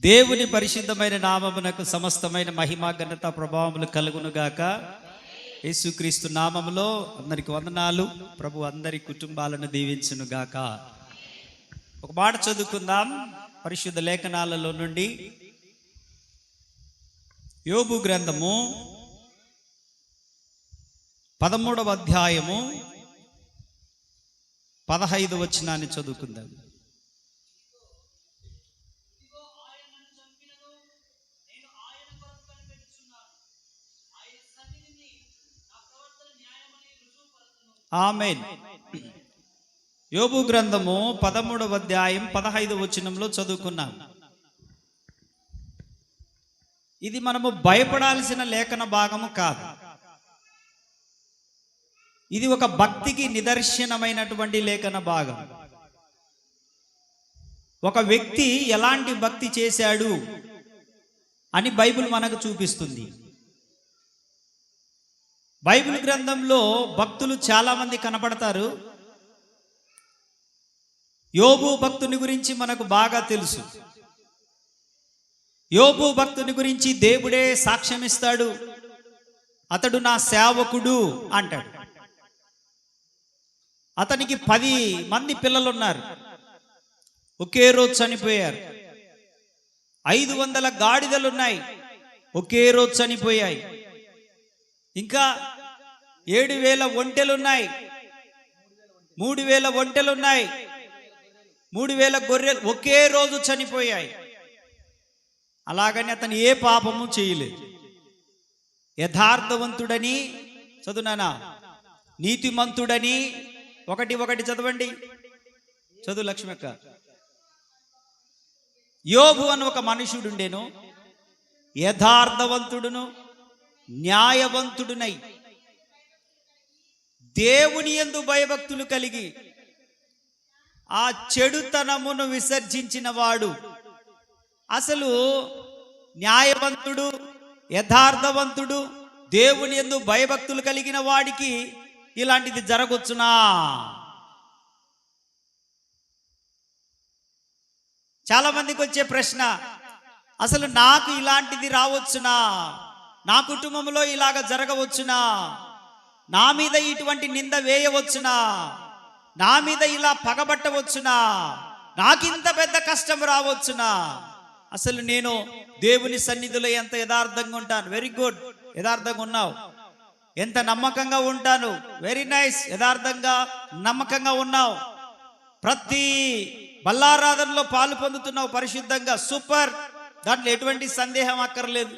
దేవుని పరిశుద్ధమైన నామమునకు సమస్తమైన మహిమ ఘనత ప్రభావములు కలుగునుగాక. యేసుక్రీస్తు నామములో అందరికి వందనాలు. ప్రభు అందరి కుటుంబాలను దీవించునుగాక. ఒక మాట చదువుకుందాం పరిశుద్ధ లేఖనాలలో నుండి. యోబు గ్రంథము 13వ అధ్యాయము 15వ వచనాన్ని చదువుకుందాం. ఆమేన్. యోబు గ్రంథము 13వ అధ్యాయం 15వ వచనంలో చదువుకున్నాం. ఇది మనము భయపడాల్సిన లేఖన భాగము కాదు. ఇది ఒక భక్తికి నిదర్శనమైనటువంటి లేఖన భాగం. ఒక వ్యక్తి ఎలాంటి భక్తి చేశాడు అని బైబిల్ మనకు చూపిస్తుంది. బైబిల్ గ్రంథంలో భక్తులు చాలా మంది కనపడతారు. యోబు భక్తుని గురించి మనకు బాగా తెలుసు. యోబు భక్తుని గురించి దేవుడే సాక్ష్యం ఇస్తాడు. అతడు నా సేవకుడు అంటాడు. అతనికి 10 మంది పిల్లలు ఉన్నారు. ఒకే రోజు చనిపోయారు. 500 గాడిదలు ఉన్నాయి, ఒకే రోజు చనిపోయాయి. ఇంకా 7,000 ఒంటెలున్నాయి, 3,000 ఒంటెలున్నాయి, 3,000 గొర్రెలు ఒకే రోజు చనిపోయాయి. అలాగని అతను ఏ పాపము చేయలేదు. యథార్థవంతుడని చదువునానా, నీతిమంతుడని ఒకటి చదవండి. చదువు లక్ష్మక్క. యోబు అని ఒక మనుషుడుండెను, యథార్థవంతుడును న్యాయవంతుడునై దేవుని యందు భయభక్తులు కలిగి ఆ చెడుతనమును విసర్జించిన వాడు. అసలు న్యాయవంతుడు, యథార్థవంతుడు, దేవుని యందు భయభక్తులు కలిగిన వాడికి ఇలాంటిది జరగొచ్చునా? చాలా మందికి వచ్చే ప్రశ్న, అసలు నాకు ఇలాంటిది రావచ్చునా? నా కుటుంబంలో ఇలాగ జరగవచ్చునా? నా మీద ఇటువంటి నింద వేయవచ్చునా? నా మీద ఇలా పగబట్టవచ్చునా? నాకింత పెద్ద కష్టం రావచ్చునా? అసలు నేను దేవుని సన్నిధిలో ఎంత యథార్థంగా ఉంటాను. వెరీ గుడ్, యథార్థంగా ఉన్నావు. ఎంత నమ్మకంగా ఉంటాను. వెరీ నైస్, యథార్థంగా నమ్మకంగా ఉన్నావు. ప్రతి బల్లారాధనలో పాలు పొందుతున్నావు పరిశుద్ధంగా. సూపర్, దాంట్లో ఎటువంటి సందేహం అక్కర్లేదు.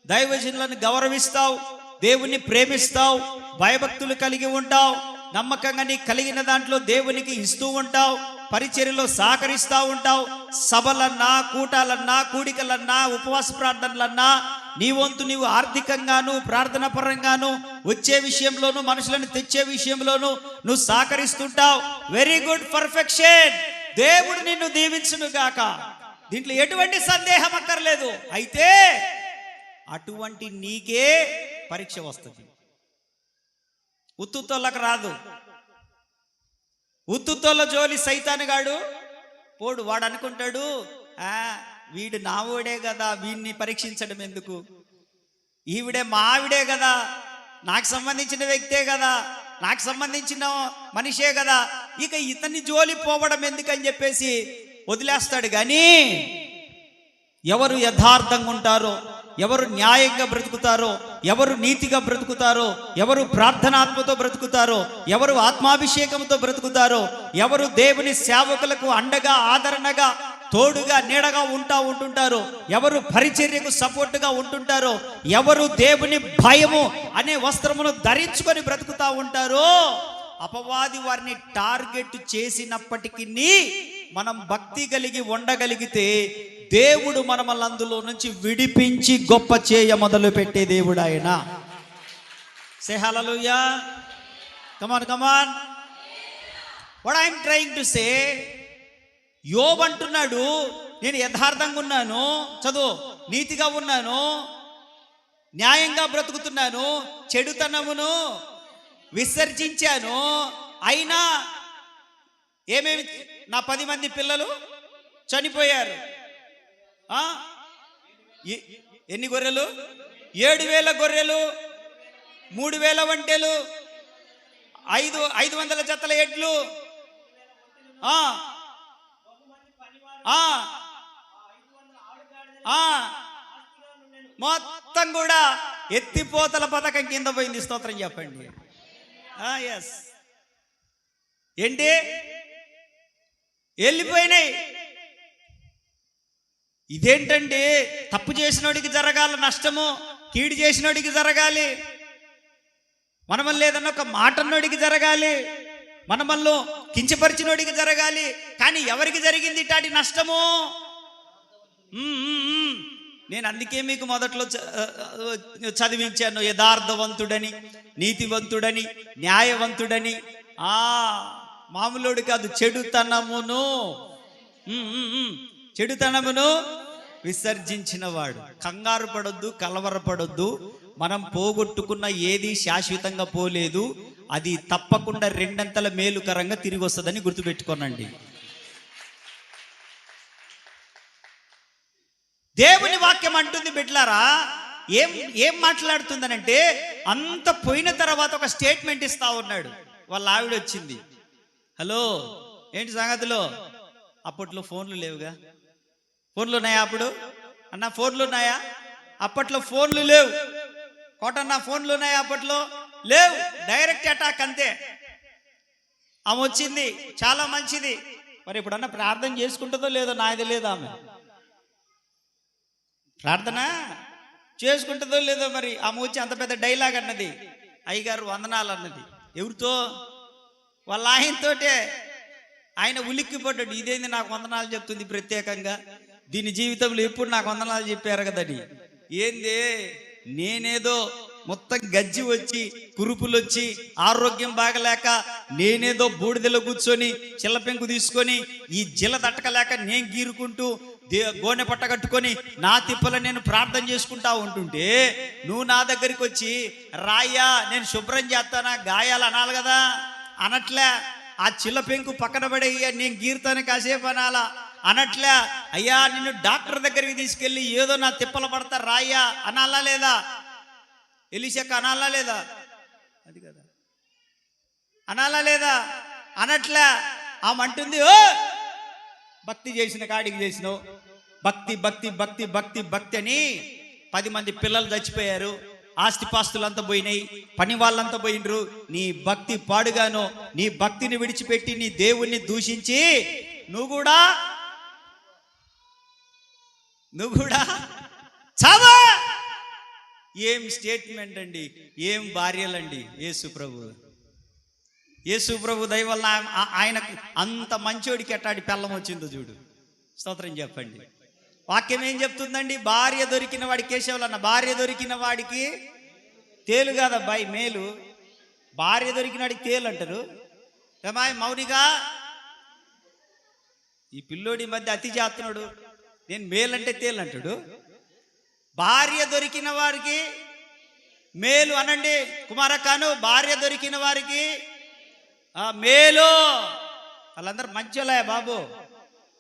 దైవజనులను గౌరవిస్తావు, దేవుణ్ణి ప్రేమిస్తావు, భయభక్తులు కలిగి ఉంటావు, నమ్మకంగా నీ కలిగిన దాంట్లో దేవునికి ఇస్తూ ఉంటావు, పరిచర్యలో సహకరిస్తూ ఉంటావు. సభలన్నా, కూటాలన్నా, కూడికలన్నా, ఉపవాస ప్రార్థనలన్నా నీ వంతు నీవు ఆర్థికంగాను ప్రార్థన పరంగాను వచ్చే విషయంలోను మనుషులను తెచ్చే విషయంలోను నువ్వు సహకరిస్తుంటావు. Very good, perfection. దేవుడు నిన్ను దీవించును గాక. దీంట్లో ఎటువంటి సందేహం అక్కర్లేదు. అయితే అటువంటి నీకే పరీక్ష వస్తుంది. ఉత్తుతోళ్ళకు రాదు. ఉత్తుతోళ్ళ జోలి సైతానుగాడు పోడు. వాడు అనుకుంటాడు, వీడు నావుడే కదా, వీడిని పరీక్షించడం ఎందుకు? ఈవిడే మా ఆవిడే కదా, నాకు సంబంధించిన వ్యక్తే కదా, నాకు సంబంధించిన మనిషే కదా, ఇక ఇతన్ని జోలి పోవడం ఎందుకని చెప్పేసి వదిలేస్తాడు. కానీ ఎవరు యథార్థంగా ఉంటారో, ఎవరు న్యాయంగా బ్రతుకుతారో, ఎవరు నీతిగా బ్రతుకుతారో, ఎవరు ప్రార్థనాత్మతో బ్రతుకుతారో, ఎవరు ఆత్మాభిషేకంతో బ్రతుకుతారో, ఎవరు దేవుని సేవకులకు అండగా ఆదరణగా తోడుగా నీడగా ఉంటుంటారో, ఎవరు పరిచర్యకు సపోర్టుగా ఉంటుంటారో, ఎవరు దేవుని భయము అనే వస్త్రమును ధరించుకొని బ్రతుకుతా ఉంటారో, అపవాది వారిని టార్గెట్ చేసినప్పటికీ మనం భక్తి కలిగి ఉండగలిగితే దేవుడు మనల్ని అందులో నుంచి విడిపించి గొప్ప చేయ మొదలు పెట్టే దేవుడు ఆయన. Say hallelujah. Come on. What I am trying to say, Yobu అంటున్నాడు, నేను యథార్థంగా ఉన్నాను, చదువు, నీతిగా ఉన్నాను, న్యాయంగా బ్రతుకుతున్నాను, చెడుతనమును విసర్జించాను, అయినా ఏమేమి నా 10 మంది పిల్లలు చనిపోయారు. ఆ? ఎన్ని గొర్రెలు? 7,000 గొర్రెలు, 3,000 ఒంటెలు, 500 జతల ఎడ్లు, ఆ ఆ ఆ మొత్తం కూడా ఎత్తిపోతల పథకం కింద పోయింది. స్తోత్రం చెప్పండి. ఎస్, ఏంటి వెళ్ళిపోయినాయి. ఇదేంటండి? తప్పు చేసినోడికి జరగాలి నష్టము, కీడు చేసినోడికి జరగాలి, మనమల్ని ఏదన్నా ఒక మాట అన్నోడికి జరగాలి, మనమల్లో కించపరిచినోడికి జరగాలి. కానీ ఎవరికి జరిగింది ఇటాటి నష్టము? నేను అందుకే మీకు మొదట్లో చదివించాను, యథార్థవంతుడని, నీతివంతుడని, న్యాయవంతుడని. మామూలుడు కాదు, చెడుతనమును విసర్జించిన వాడు. కంగారు పడొద్దు, కలవరపడొద్దు. మనం పోగొట్టుకున్న ఏది శాశ్వతంగా పోలేదు, అది తప్పకుండా రెండంతల మేలుకరంగా తిరిగి వస్తుందని గుర్తుపెట్టుకోనండి. దేవుని వాక్యం అంటుంది బిడ్డలారా, ఏం మాట్లాడుతుందనంటే, అంత పోయిన తర్వాత ఒక స్టేట్మెంట్ ఇస్తా ఉన్నాడు. వాళ్ళ ఆవిడ వచ్చింది, హలో ఏంటి సంగతిలో? అప్పట్లో ఫోన్లు లేవుగా. ఫోన్లు ఉన్నాయా అప్పుడు? అన్న ఫోన్లు ఉన్నాయా? అప్పట్లో ఫోన్లు లేవు. కోటన్న ఫోన్లు ఉన్నాయా? అప్పట్లో లేవు. డైరెక్ట్ అటాక్ అంతే. ఆమె వచ్చింది, చాలా మంచిది. మరి ఇప్పుడన్నా ప్రార్థన చేసుకుంటుందో లేదో నాది లేదు. ఆమె ప్రార్థన చేసుకుంటుందో లేదో మరి. ఆమె వచ్చి అంత పెద్ద డైలాగ్ అన్నది, అయ్యగారు వందనాలు అన్నది. ఎవరితో? వాళ్ళ ఆయనతోటే. ఆయన ఉలిక్కి పడ్డాడు, ఇదేంది నాకు వందనాలు చెప్తుంది ప్రత్యేకంగా, దీని జీవితంలో ఎప్పుడు నాకు వందనాలు చెప్పారు కదని. ఏంది, నేనేదో మొత్తం గజ్జి వచ్చి, కురుపులు వచ్చి, ఆరోగ్యం బాగలేక, నేనేదో బూడిదలో కూర్చొని చిల్లపెంకు తీసుకొని ఈ జిల తట్టకలేక నేను గీరుకుంటూ గోనె పట్ట కట్టుకొని నా తిప్పల నేను ప్రార్థన చేసుకుంటా ఉంటుంటే, నువ్వు నా దగ్గరికి వచ్చి రాయ్యా నేను శుభ్రం చేస్తానా, గాయాలు అనాలి కదా. అనట్లే. ఆ చిల్ల పెంకు పక్కన పడేయ్యా నేను గీరుతాను కాసేపు అనాలా. అనట్లే. అయ్యా నిన్ను డాక్టర్ దగ్గరికి తీసుకెళ్ళి ఏదో నా తిప్పలు పడతా రాయ్యా అనాలా లేదా? ఎలిషాకు అనాలా లేదా? అది కదా, అనాలా లేదా? అనట్లే. ఆమె అంటుంది, ఓ భక్తి చేసిన కాడికి చేసినావు, భక్తి భక్తి భక్తి భక్తి భక్తి అని 10 మంది పిల్లలు చచ్చిపోయారు, ఆస్తిపాస్తులంతా పోయినాయి, పని వాళ్ళంతా పోయినరు. నీ భక్తి పాడుగాను, నీ భక్తిని విడిచిపెట్టి నీ దేవుణ్ణి దూషించి నువ్వు కూడా చావా. ఏం స్టేట్మెంట్ అండి, ఏం భార్యలండి. యేసు ప్రభు దయ వల్ల ఆయనకు అంత మంచోడికి ఎట్టాడి పెళ్ళం వచ్చిందో చూడు. స్తోత్రం చెప్పండి. వాక్యం ఏం చెప్తుందండి? భార్య దొరికిన వాడికి, కేశవులన్న భార్య దొరికిన వాడికి తేలు కాదబ్బాయి మేలు. భార్య దొరికిన వాడికి తేలు అంటారు. ఏమాయ్ మౌనిగా, ఈ పిల్లోడి మధ్య అతి చేస్తున్నాడు, నేను మేలంటే తేలు అంటాడు. భార్య దొరికిన వారికి మేలు అనండి. కుమారకాను, భార్య దొరికిన వారికి మేలు. వాళ్ళందరూ మంచోళ్ళే బాబు.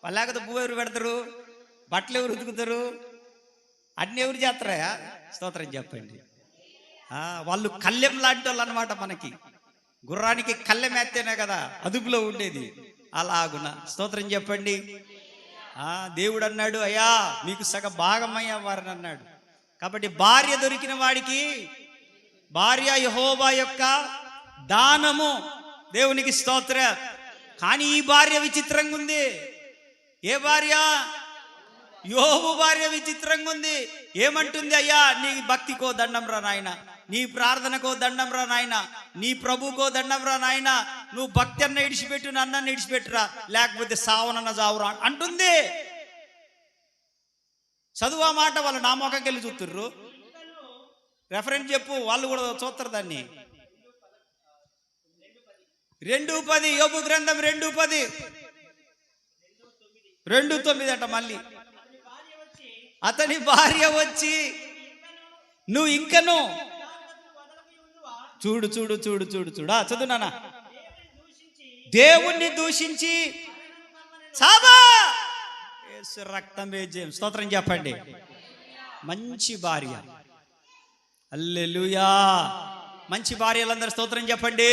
వాళ్ళు లేకపోతే భూ ఎవరు పెడతారు, బట్టలు ఎవరు ఉతుకుతారు, అన్ని ఎవరు చేస్తారా? స్తోత్రం చెప్పండి. వాళ్ళు కళ్ళెం లాంటి వాళ్ళు అనమాట. మనకి గుర్రానికి కళ్ళెం ఎత్తేనే కదా అదుపులో ఉండేది, అలాగున. స్తోత్రం చెప్పండి. దేవుడు అన్నాడు, అయ్యా మీకు సగ భాగమయ్యా వారని అన్నాడు. కాబట్టి భార్య దొరికిన వాడికి, భార్య యెహోవా యొక్క దానము, దేవునికి స్తోత్ర. కానీ ఈ భార్య విచిత్రంగా ఉంది. ఏ భార్య? యోబు భార్య విచిత్రంగా ఉంది. ఏమంటుంది? అయ్యా నీ భక్తికో దండం రా నాయన, నీ ప్రార్థనకో దండం రా నాయన, నీ ప్రభుకో దండం రా నాయన, నువ్వు భక్తి అన్న ఇడిచిపెట్టు, నన్న ఇడిచిపెట్టురా, లేకపోతే సావనన్న చావురా అంటుంది. చదువు ఆ మాట. వాళ్ళు నా మొక్కకి వెళ్ళి చూస్తుర్రు. రెఫరెన్స్ చెప్పు, వాళ్ళు కూడా చూస్తారు దాన్ని. 2:10 యోబు గ్రంథం 2:10 2:9 అంట. మళ్ళీ అతని భార్య వచ్చి, నువ్వు ఇంకను చూడు చూడు చూడు చూడు చూడు చదువు నాన్న, దేవుణ్ణి దూషించి చావా. యేసు రక్తమే జయం. స్తోత్రం చెప్పండి. మంచి భార్య. హల్లెలూయా. మంచి భార్యలందరూ స్తోత్రం చెప్పండి.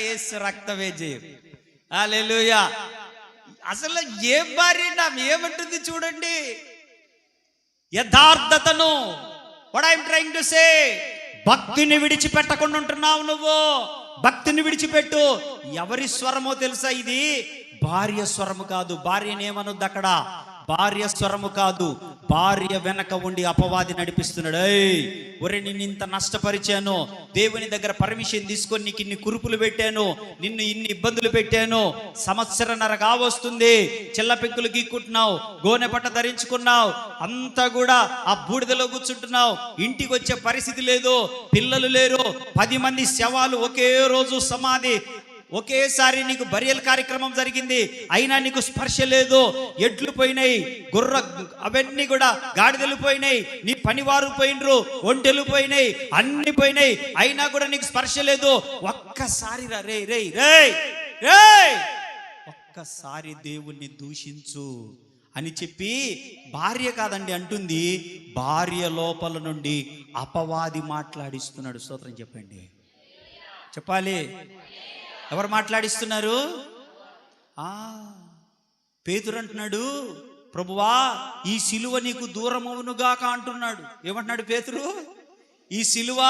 యేసు రక్తమే జయం. హల్లెలూయా. అసలు ఏ భార్య ఏమంటుంది చూడండి. యథార్థతను, what I'm trying to say, భక్తిని విడిచిపెట్టకుండా ఉంటున్నావు నువ్వు. భక్తిని విడిచిపెట్టు. ఎవరి స్వరమో తెలుసా? ఇది భార్య స్వరము కాదు. భార్యనేమనొద్దు అక్కడ. భార్య స్వరము కాదు. భార్య వెనక ఉండి అపవాది నడిపిస్తున్నాడు. ఒరే, నిన్ను ఇంత నష్టపరిచాను, దేవుని దగ్గర పర్మిషన్ తీసుకొని నీకు ఇన్ని కురుపులు పెట్టాను, నిన్ను ఇన్ని ఇబ్బందులు పెట్టాను, సంవత్సరన్నర కావస్తుంది, చిల్ల పెంకులు గీక్కుంటున్నావు, గోనె పట్ట ధరించుకున్నావు, అంతా కూడా ఆ బూడిదలో కూర్చుంటున్నావు, ఇంటికి వచ్చే పరిస్థితి లేదు, పిల్లలు లేరు, 10 మంది శవాలు ఒకే రోజు సమాధి, ఒకేసారి నీకు బరియల్ కార్యక్రమం జరిగింది, అయినా నీకు స్పర్శ లేదు. ఎడ్లు పోయినాయి, గుర్ర అవన్నీ కూడా గాడిదలు పోయినాయి, నీ పనివారు పోయినరు, ఒంటెలు పోయినాయి, అన్ని పోయినాయి, అయినా కూడా నీకు స్పర్శ లేదు. ఒక్కసారి రే రే రే రే ఒక్కసారి దేవుణ్ణి దూషించు అని చెప్పి భార్య కాదండి అంటుంది, భార్య లోపల నుండి అపవాది మాట్లాడిస్తున్నాడు. స్తోత్రం చెప్పండి. చెప్పాలి. ఎవరు మాట్లాడిస్తున్నారు? పేతురు అంటున్నాడు, ప్రభువా ఈ సిలువ నీకు దూరమవునుగాక అంటున్నాడు. ఏమంటున్నాడు పేతురు? ఈ సిలువ.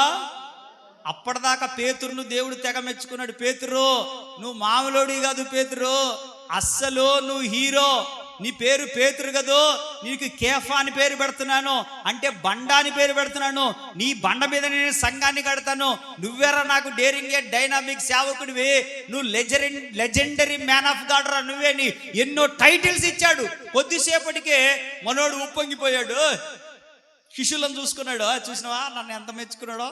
అప్పటిదాకా పేతురును దేవుడు తెగ మెచ్చుకున్నాడు. పేతురు నువ్వు మామూలోడి కాదు, పేతురు అస్సలు నువ్వు హీరో, నీ పేరు పేతురు కదూ, నీకు కేఫా అని పేరు పెడుతున్నాను, అంటే బండ అని పేరు పెడుతున్నాను, నీ బండ మీద నేను సంఘాన్ని కడతాను, నువ్వేరా నాకు డేరింగ్ డైనామిక్ సేవకుడివి, నువ్వు లెజెండరీ మ్యాన్ ఆఫ్ గాడ్ రా నువ్వే. నీ ఎన్నో టైటిల్స్ ఇచ్చాడు. కొద్దిసేపటికే మనోడు ఉప్పొంగిపోయాడు. శిష్యులను చూసుకున్నాడు. చూసినావా నన్ను ఎంత మెచ్చుకున్నాడో,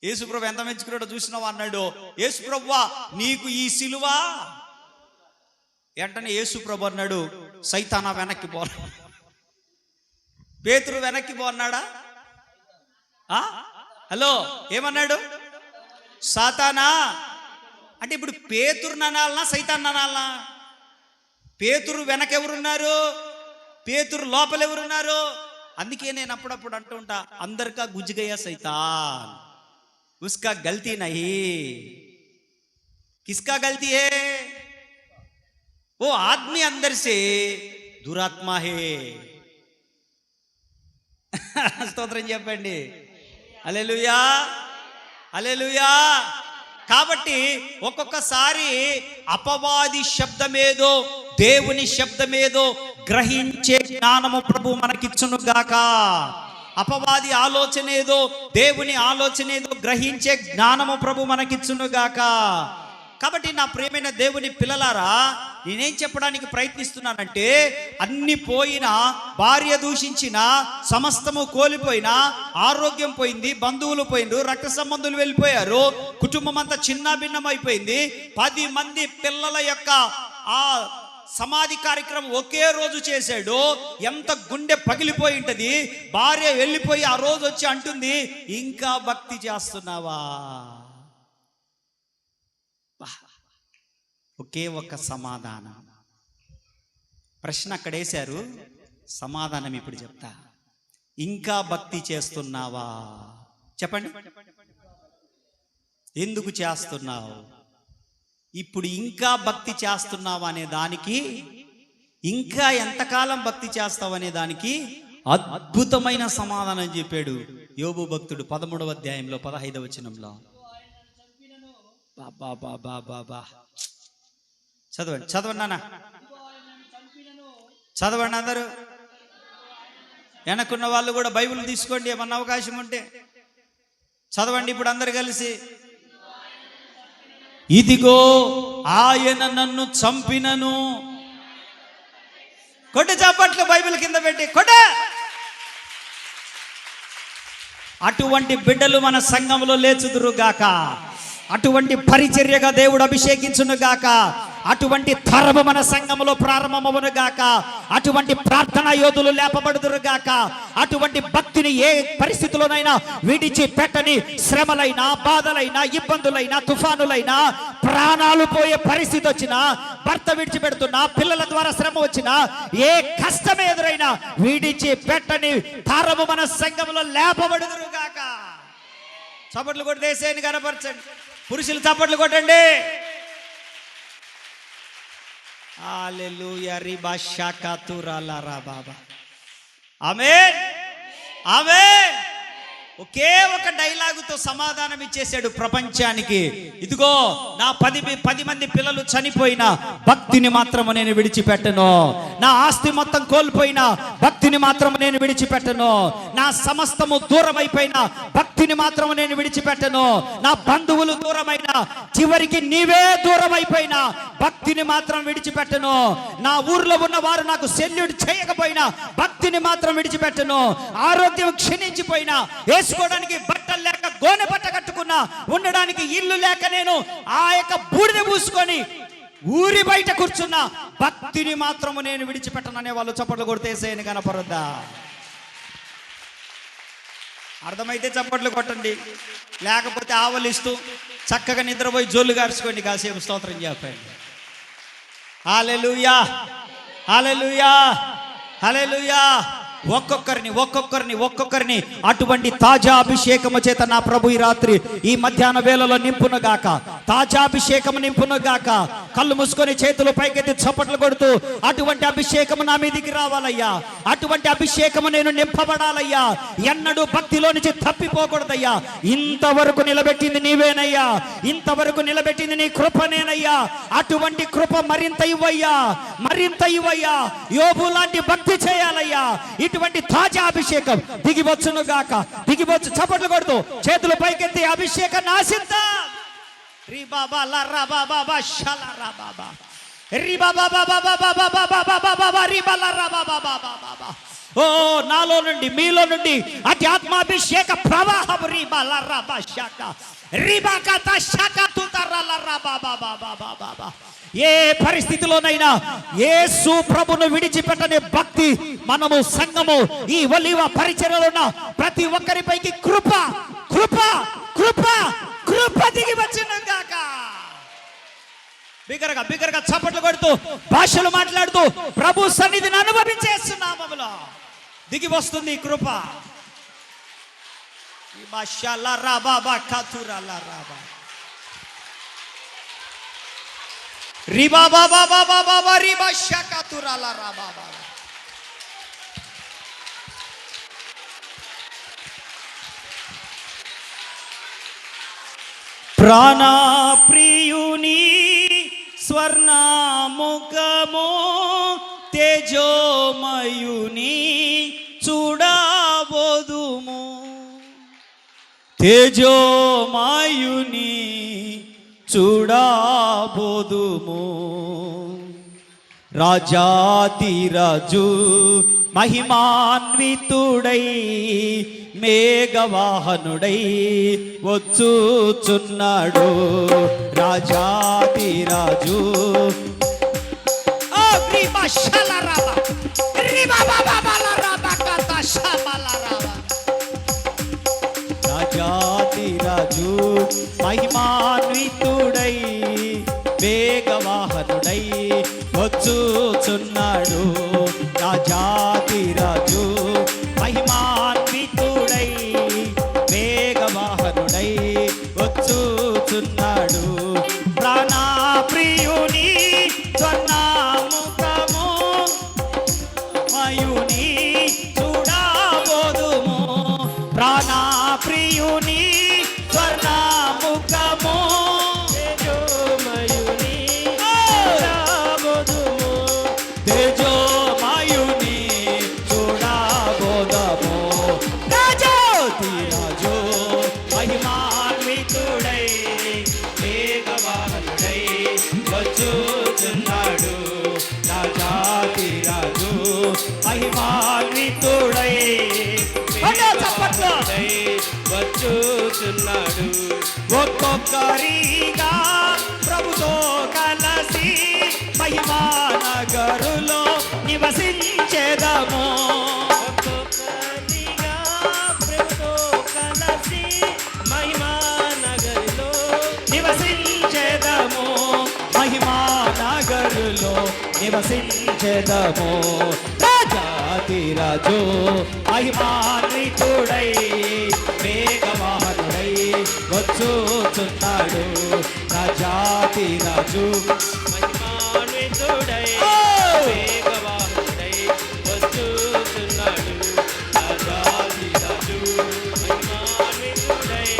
యేసుప్రభు ఎంత మెచ్చుకున్నాడో చూసినావా అన్నాడు. యేసుప్రభువా నీకు ఈ సిలువ. వెంటనే యేసుప్రభు అన్నాడు, సైతానా వెనక్కి పో. పేతురు వెనక్కి పో అన్నాడా? హలో, ఏమన్నాడు? సాతానా అంటే ఇప్పుడు పేతురు అనాలనా సైతాన్ అనాలనా? పేతురు వెనక ఎవరున్నారు? పేతురు లోపల ఎవరున్నారు? అందుకే నేను అప్పుడప్పుడు అంటూ ఉంటా, అందరికా గుజ్జుగయ్యా సైతాన్, ఉస్కా గల్తీ నహీ. కిస్కా గల్తీ హే? वो आदमी अंदर से दुरात्मा है. స్తోత్రం చెప్పండి. హల్లెలూయా, హల్లెలూయా. కాబట్టి ఒక్కొక్కసారి అపవాది శబ్దమేదో దేవుని శబ్దమేదో గ్రహించే జ్ఞానము ప్రభు మనకిచ్చును గాక. అపవాది ఆలోచన ఏదో దేవుని ఆలోచన ఏదో గ్రహించే జ్ఞానము ప్రభు మనకిచ్చును గాక. కాబట్టి నా ప్రియమైన దేవుని పిల్లలారా, నేనేం చెప్పడానికి ప్రయత్నిస్తున్నానంటే, అన్ని పోయినా, భార్య దూషించినా, సమస్తము కోల్పోయినా, ఆరోగ్యం పోయింది, బంధువులు పోయిండ్రు, రక్త సంబంధులు వెళ్ళిపోయారు, కుటుంబం అంతా చిన్న భిన్నం అయిపోయింది, 10 మంది పిల్లల యొక్క ఆ సమాధి కార్యక్రమం ఒకే రోజు చేశాడు. ఎంత గుండె పగిలిపోయి ఉంటది. భార్య వెళ్ళిపోయి ఆ రోజు వచ్చి అంటుంది, ఇంకా భక్తి చేస్తున్నావా? ఒకే ఒక సమాధానం. ప్రశ్న అక్కడ వేశారు, సమాధానం ఇప్పుడు చెప్తా. ఇంకా భక్తి చేస్తున్నావా? చెప్పండి. ఎందుకు చేస్తున్నావు? ఇప్పుడు ఇంకా భక్తి చేస్తున్నావా అనే దానికి, ఇంకా ఎంతకాలం భక్తి చేస్తావు అనే దానికి అద్భుతమైన సమాధానం చెప్పాడు యోబు భక్తుడు 13వ అధ్యాయంలో 15వ వచనంలో. బాబా బాబా బాబా చదవండి, చదవండి నాన్న, చదవండి అందరూ. వెనక్కున్న వాళ్ళు కూడా బైబిల్ తీసుకోండి, ఏమన్నా అవకాశం ఉంటే చదవండి ఇప్పుడు అందరు కలిసి. ఇదిగో ఆయన నన్ను చంపినను. కొట్టు చప్పట్లు బైబిల్ కింద పెట్టి కొట్ట. అటువంటి బిడ్డలు మన సంఘంలో లేచుదురు గాక. అటువంటి పరిచర్యగా దేవుడు అభిషేకించును గాక. అటువంటి తరము మన సంఘములో ప్రారంభమవును గాక. అటువంటి ప్రార్థనా యోధులు లేపబడుదురు గాక. అటువంటి భక్తిని ఏ పరిస్థితుల్లోనైనా విడిచి పెట్టని శ్రమలైనా, బాధలైనా, ఇబ్బందులైనా, తుఫానులైనా, ప్రాణాలు పోయే పరిస్థితి వచ్చినా, భర్త విడిచిపెడుతున్నా, పిల్లల ద్వారా శ్రమ వచ్చినా, ఏ కష్టం ఎదురైనా విడిచి పెట్టని తరము మన సంఘములో లేపబడుదురు గాక. చప్పట్లు కొట్టి దేశాన్ని కనపరచండి. పురుషులు చప్పట్లు కొట్టండి. హల్లెలూయా. రిబా షాకాతురాలారా బాబా. ఆమేన్, ఆమేన్. ఒకే ఒక డైలాగుతో సమాధానం ఇచ్చేశాడు ప్రపంచానికి. ఇదిగో నా 10 మంది పిల్లలు చనిపోయినా భక్తిని మాత్రము నేను విడిచిపెట్టను. నా ఆస్తి మొత్తం కోల్పోయినా భక్తిని మాత్రము నేను విడిచిపెట్టను. నా సమస్తము దూరం అయిపోయినా భక్తిని మాత్రము నేను విడిచిపెట్టను. నా బంధువులు దూరమైనా, చివరికి నీవే దూరం అయిపోయినా భక్తిని మాత్రం విడిచిపెట్టను. నా ఊర్లో ఉన్న వారు నాకు సెల్యూట్ చేయకపోయినా భక్తిని మాత్రం విడిచిపెట్టను. ఆరోగ్యం క్షీణించిపోయినా, వేసుకోవడానికి బట్టలు లేక గోనె బట్ట కట్టుకున్నా, ఉండడానికి ఇల్లు లేక నేను ఆ యొక్క బూడిద పూసుకొని ఊరి బయట కూర్చున్నా భక్తిని మాత్రము నేను విడిచిపెట్టననే వాళ్ళు చప్పట్లు కొడితేసేయని కనపరద్దా? అర్థమైతే చప్పట్లు కొట్టండి, లేకపోతే ఆవలిస్తూ చక్కగా నిద్రపోయి జోళ్ళు గార్చుకోండి. కాసేపు స్తోత్రం చెప్పండి. హల్లెలూయా, హల్లెలూయా, హల్లెలూయా. ఒక్కొక్కరిని అటువంటి తాజా అభిషేకము చేత నా ప్రభు ఈ రాత్రి, ఈ మధ్యాహ్న వేళలో నింపును గాక. తాజా అభిషేకము నింపును గాక. కళ్ళు మూసుకొని చేతులు పైకెత్తి చప్పట్లు కొడుతూ అటువంటి అభిషేకము నా మీదికి రావాలయ్యా. అటువంటి అభిషేకము నేను నింపబడాలయ్యా. ఎన్నడూ భక్తిలో నుంచి తప్పిపోకూడదయ్యా. ఇంతవరకు నిలబెట్టింది నీవేనయ్యా. ఇంతవరకు నిలబెట్టింది నీ కృపనేనయ్యా. అటువంటి కృప మరింత ఇవ్వయ్యా, మరింత ఇవ్వయ్యా. యోబు లాంటి భక్తి చేయాలయ్యా. ఇటువంటి తాజా అభిషేకం దిగివచ్చును గాక. దిగివచ్చు. చప్పట్లు కొడుతూ చేతులు పైకెత్తి అభిషేకాన్ని ఆశిద్దాం. రి బాబా లా రా బాబా షలా రా బాబా. రి బాబా బాబా బాబా బాబా బాబా రి బాలా రా బాబా బాబా. ఓ నాలో నుండి, మీలో నుండి అతి ఆత్మాభిషేక ప్రవాహం. రి బాలా రా బా షాక రి బాకా తా షాక తుతరా లా రా బాబా బాబా బాబా. ఏ పరిస్థితిలోనైనా యేసు ప్రభును విడిచిపెట్టని భక్తి మనము సంఘము ఈ ఒలీవ పరిచర్యలో ఉన్న ప్రతి ఒక్కరిపైకి కృప కృప కృప కృప దిగి వచ్చును గాక. బిగ్గరగా చప్పట్లు కొడుతూ భాషలు మాట్లాడుతూ ప్రభు సన్నిధిని అనుభవించేస్తున్నాములో దిగి వస్తుంది కృప. ఈ మాషాల్లా రా బాబా కతురాల్లా రా బాబా. రిబా బాబా బాబా బాబా రిబా షకాతురాల రా బాబా. ప్రాణ ప్రియుని స్వర్ణముఖము తేజోమయుని చూడబోదుము. తేజోమయుని చూడబోదుము. రాజాతిరాజు మహిమాన్వితుడై మేఘవాహనుడై వచ్చుచున్నాడు. రాజాతిరాజు రాజాతిరాజు మహిమాన్వితుడై మేఘవాహనుడై వచ్చుచున్నాడు. రాజాతిరాజు మహిమాన్వితుడై మేఘవాహనుడై వచ్చుచున్నాడు. ప్రాణప్రియుని స్వర్ణముఖము మయుని చూడబోదుము. ప్రాణప్రియుని స్వర్ణముఖము తేజోమయుని చూడబోదుము. తేజోమయుని చూడబోదుము. రాజాతిరాజు మహిమాన్వితుడై మేఘవాహనుడై వచ్చుచున్నాడు. రాజాతిరాజు మహిమాన్వితుడై వచ్చుచున్నాడు. ఒక్కొక్కరిగా ప్రభుతో కలసి నిరంతరము మహిమా నగరులో నివసించెదము. రాజాతి రాజు మహిమాన్వితుడై వేగవాహనుడై వచ్చుచున్నాడు. రాజాతి రాజు మహిమాన్వితుడై వేగవాహనుడై వచ్చుచున్నాడు. రాజాది రాజు మహిమాన్వితుడై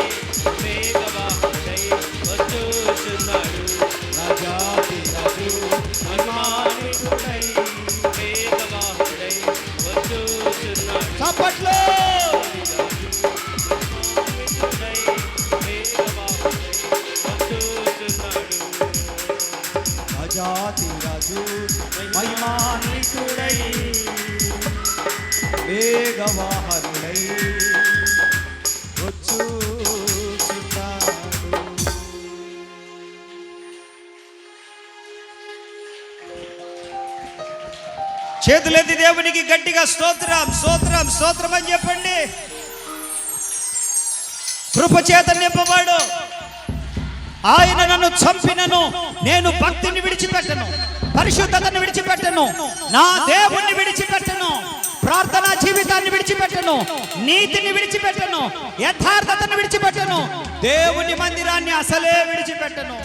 వేగవాహనుడై వచ్చుచున్నాడు. రాజాతి రాజు మహిమాన్వితుడై వేగవాహనుడై వచ్చుచున్నాడు. చప్పట్లు. మహిమాన్వితుడై వేగవాహనుడై వచ్చుచున్నాడు. రాజాతి రాజు మహిమాన్వితుడై వేగవాహనుడై వచ్చుచున్నాడు. చేతులెత్తి దేవునికి గట్టిగా స్తోత్రం స్తోత్రం స్తోత్రం అని చెప్పండి. కృపచేత నింపవాడు. ఆయన నన్ను చంపినను నేను భక్తిని విడిచిపెట్టను, పరిశుద్ధతను విడిచిపెట్టను, నా దేవుణ్ణి విడిచిపెట్టను, ప్రార్థనా జీవితాన్ని విడిచిపెట్టను, నీతిని విడిచిపెట్టను, యథార్థతను విడిచిపెట్టను, దేవుని మందిరాన్ని అసలే విడిచిపెట్టను.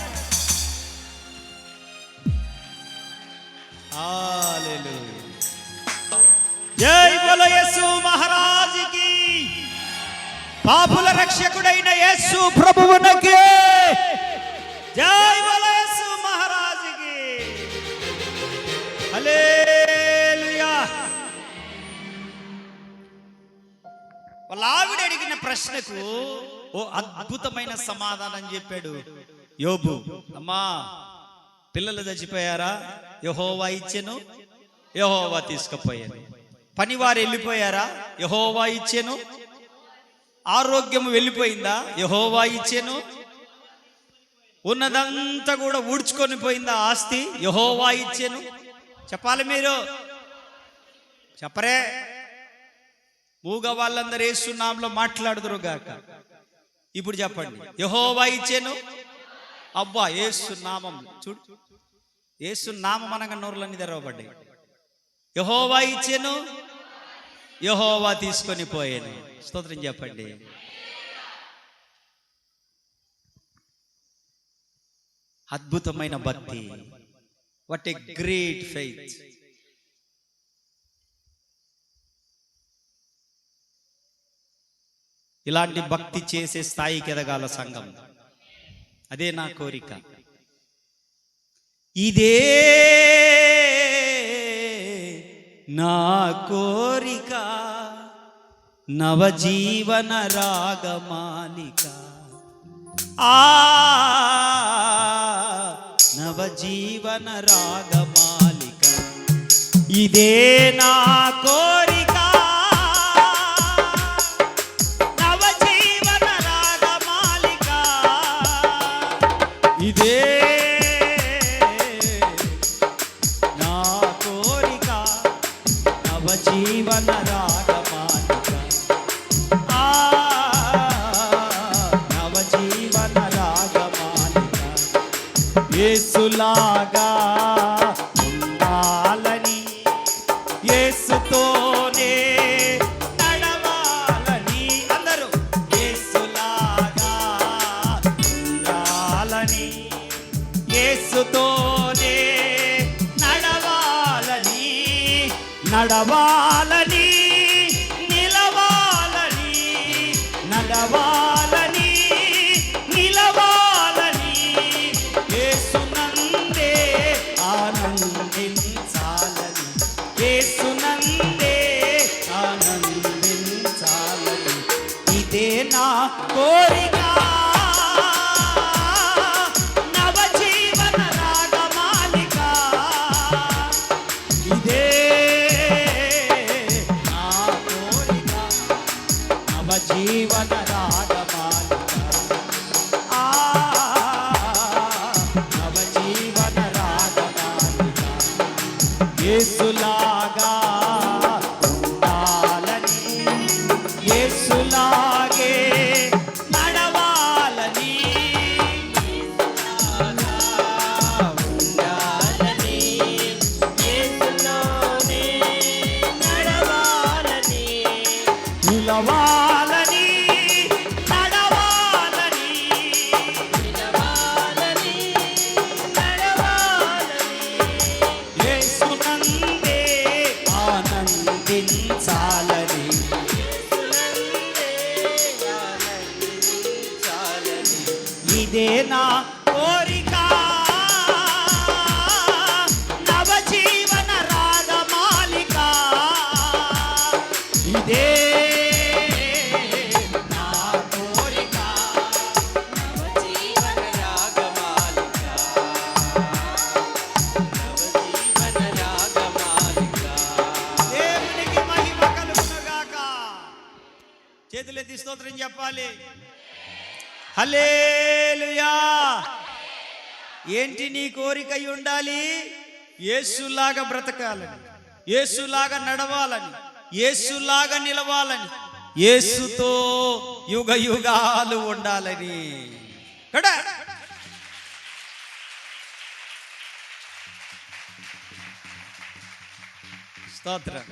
హల్లెలూయా. జై బోలో యేసు మహారాజుకి, పాపుల రక్షకుడైన యేసు ప్రభువునకి జై బోలో యేసు మహారాజుకి. హల్లెలూయా. వాళ్ళ ఆవిడ అడిగిన ప్రశ్నకు ఓ అద్భుతమైన సమాధానం చెప్పాడు యోబు. అమ్మా, పిల్లలు చచ్చిపోయారా? యెహోవా ఇచ్చెను, యెహోవా తీసుకుపోయాను. పనివారు వెళ్ళిపోయారా? యెహోవా ఇచ్చెను. ఆరోగ్యం వెళ్ళిపోయిందా? యెహోవా ఇచ్చెను. ఉన్నదంతా కూడా ఊడ్చుకొని పోయిందా ఆస్తి? యెహోవా ఇచ్చెను. చెప్పాలి, మీరు చెప్పరే. మూగ వాళ్ళందరూ యేసు నామములో మాట్లాడుదురు గాక. ఇప్పుడు చెప్పండి, యెహోవా ఇచ్చెను. అబ్బా, యేసు నామం చూడు, యేసు నామం అనగా నోరులన్నీ తెరవబడ్డాయి. యెహోవా ఇచ్చెను, యెహోవా తీసుకొని పోయాను. స్తోత్రం చెప్పండి. అద్భుతమైన భక్తి. What a great faith. ఇలాంటి భక్తి చేసే స్థాయికి ఎదగాల సంఘం. అదే నా కోరిక. ఇదే నా కోరిక, నవజీవన రాగమాలిక. నవజీవన రాగమాలిక. ఇదే నా కోరిక, నవజీవన రాగమాలిక. ఇదే నా కోరిక, నవజీవన రాగమాలిక. నవజీవన రాగమాలిక. యేసులాగా ఉండాలని, యేసుతోనే నడవాలని. అందరూ యేసులాగా ఉండాలని, యేసుతోనే నడవాలని, నడవాలని, నిలవాలని, నడవాలని, నిలవాలని. యేసునందే ఆనందించాలని, యేసునందే ఆనందించాలని. ఇదే నా కోరిక, నవజీవన రాగమాలిక. ఇదే నా కోరిక, నవజీవన రాగమాలిక. నవజీవన రాగమాలిక. యేసులాగా ఉండాలని, యేసులాగే నడవాలని. యేసులాగా కోరిక నవజీవన రాగమాలిక ఇదే నా కోరిక నవజీవన రాగమాలిక నవజీవన రాగమాలిక దేవునికి మహిమ కలుగునుగాక. చేతులెత్తి స్తోత్రం చెప్పాలి. హల్లెలూయా. ఏంటి నీ కోరిక అయి ఉండాలి? యేసులాగా బ్రతకాలని, యేసులాగా నడవాలని, యేసులాగా నిలవాలని, యేసుతో యుగ యుగాలు ఉండాలని. కదా స్తోత్రం.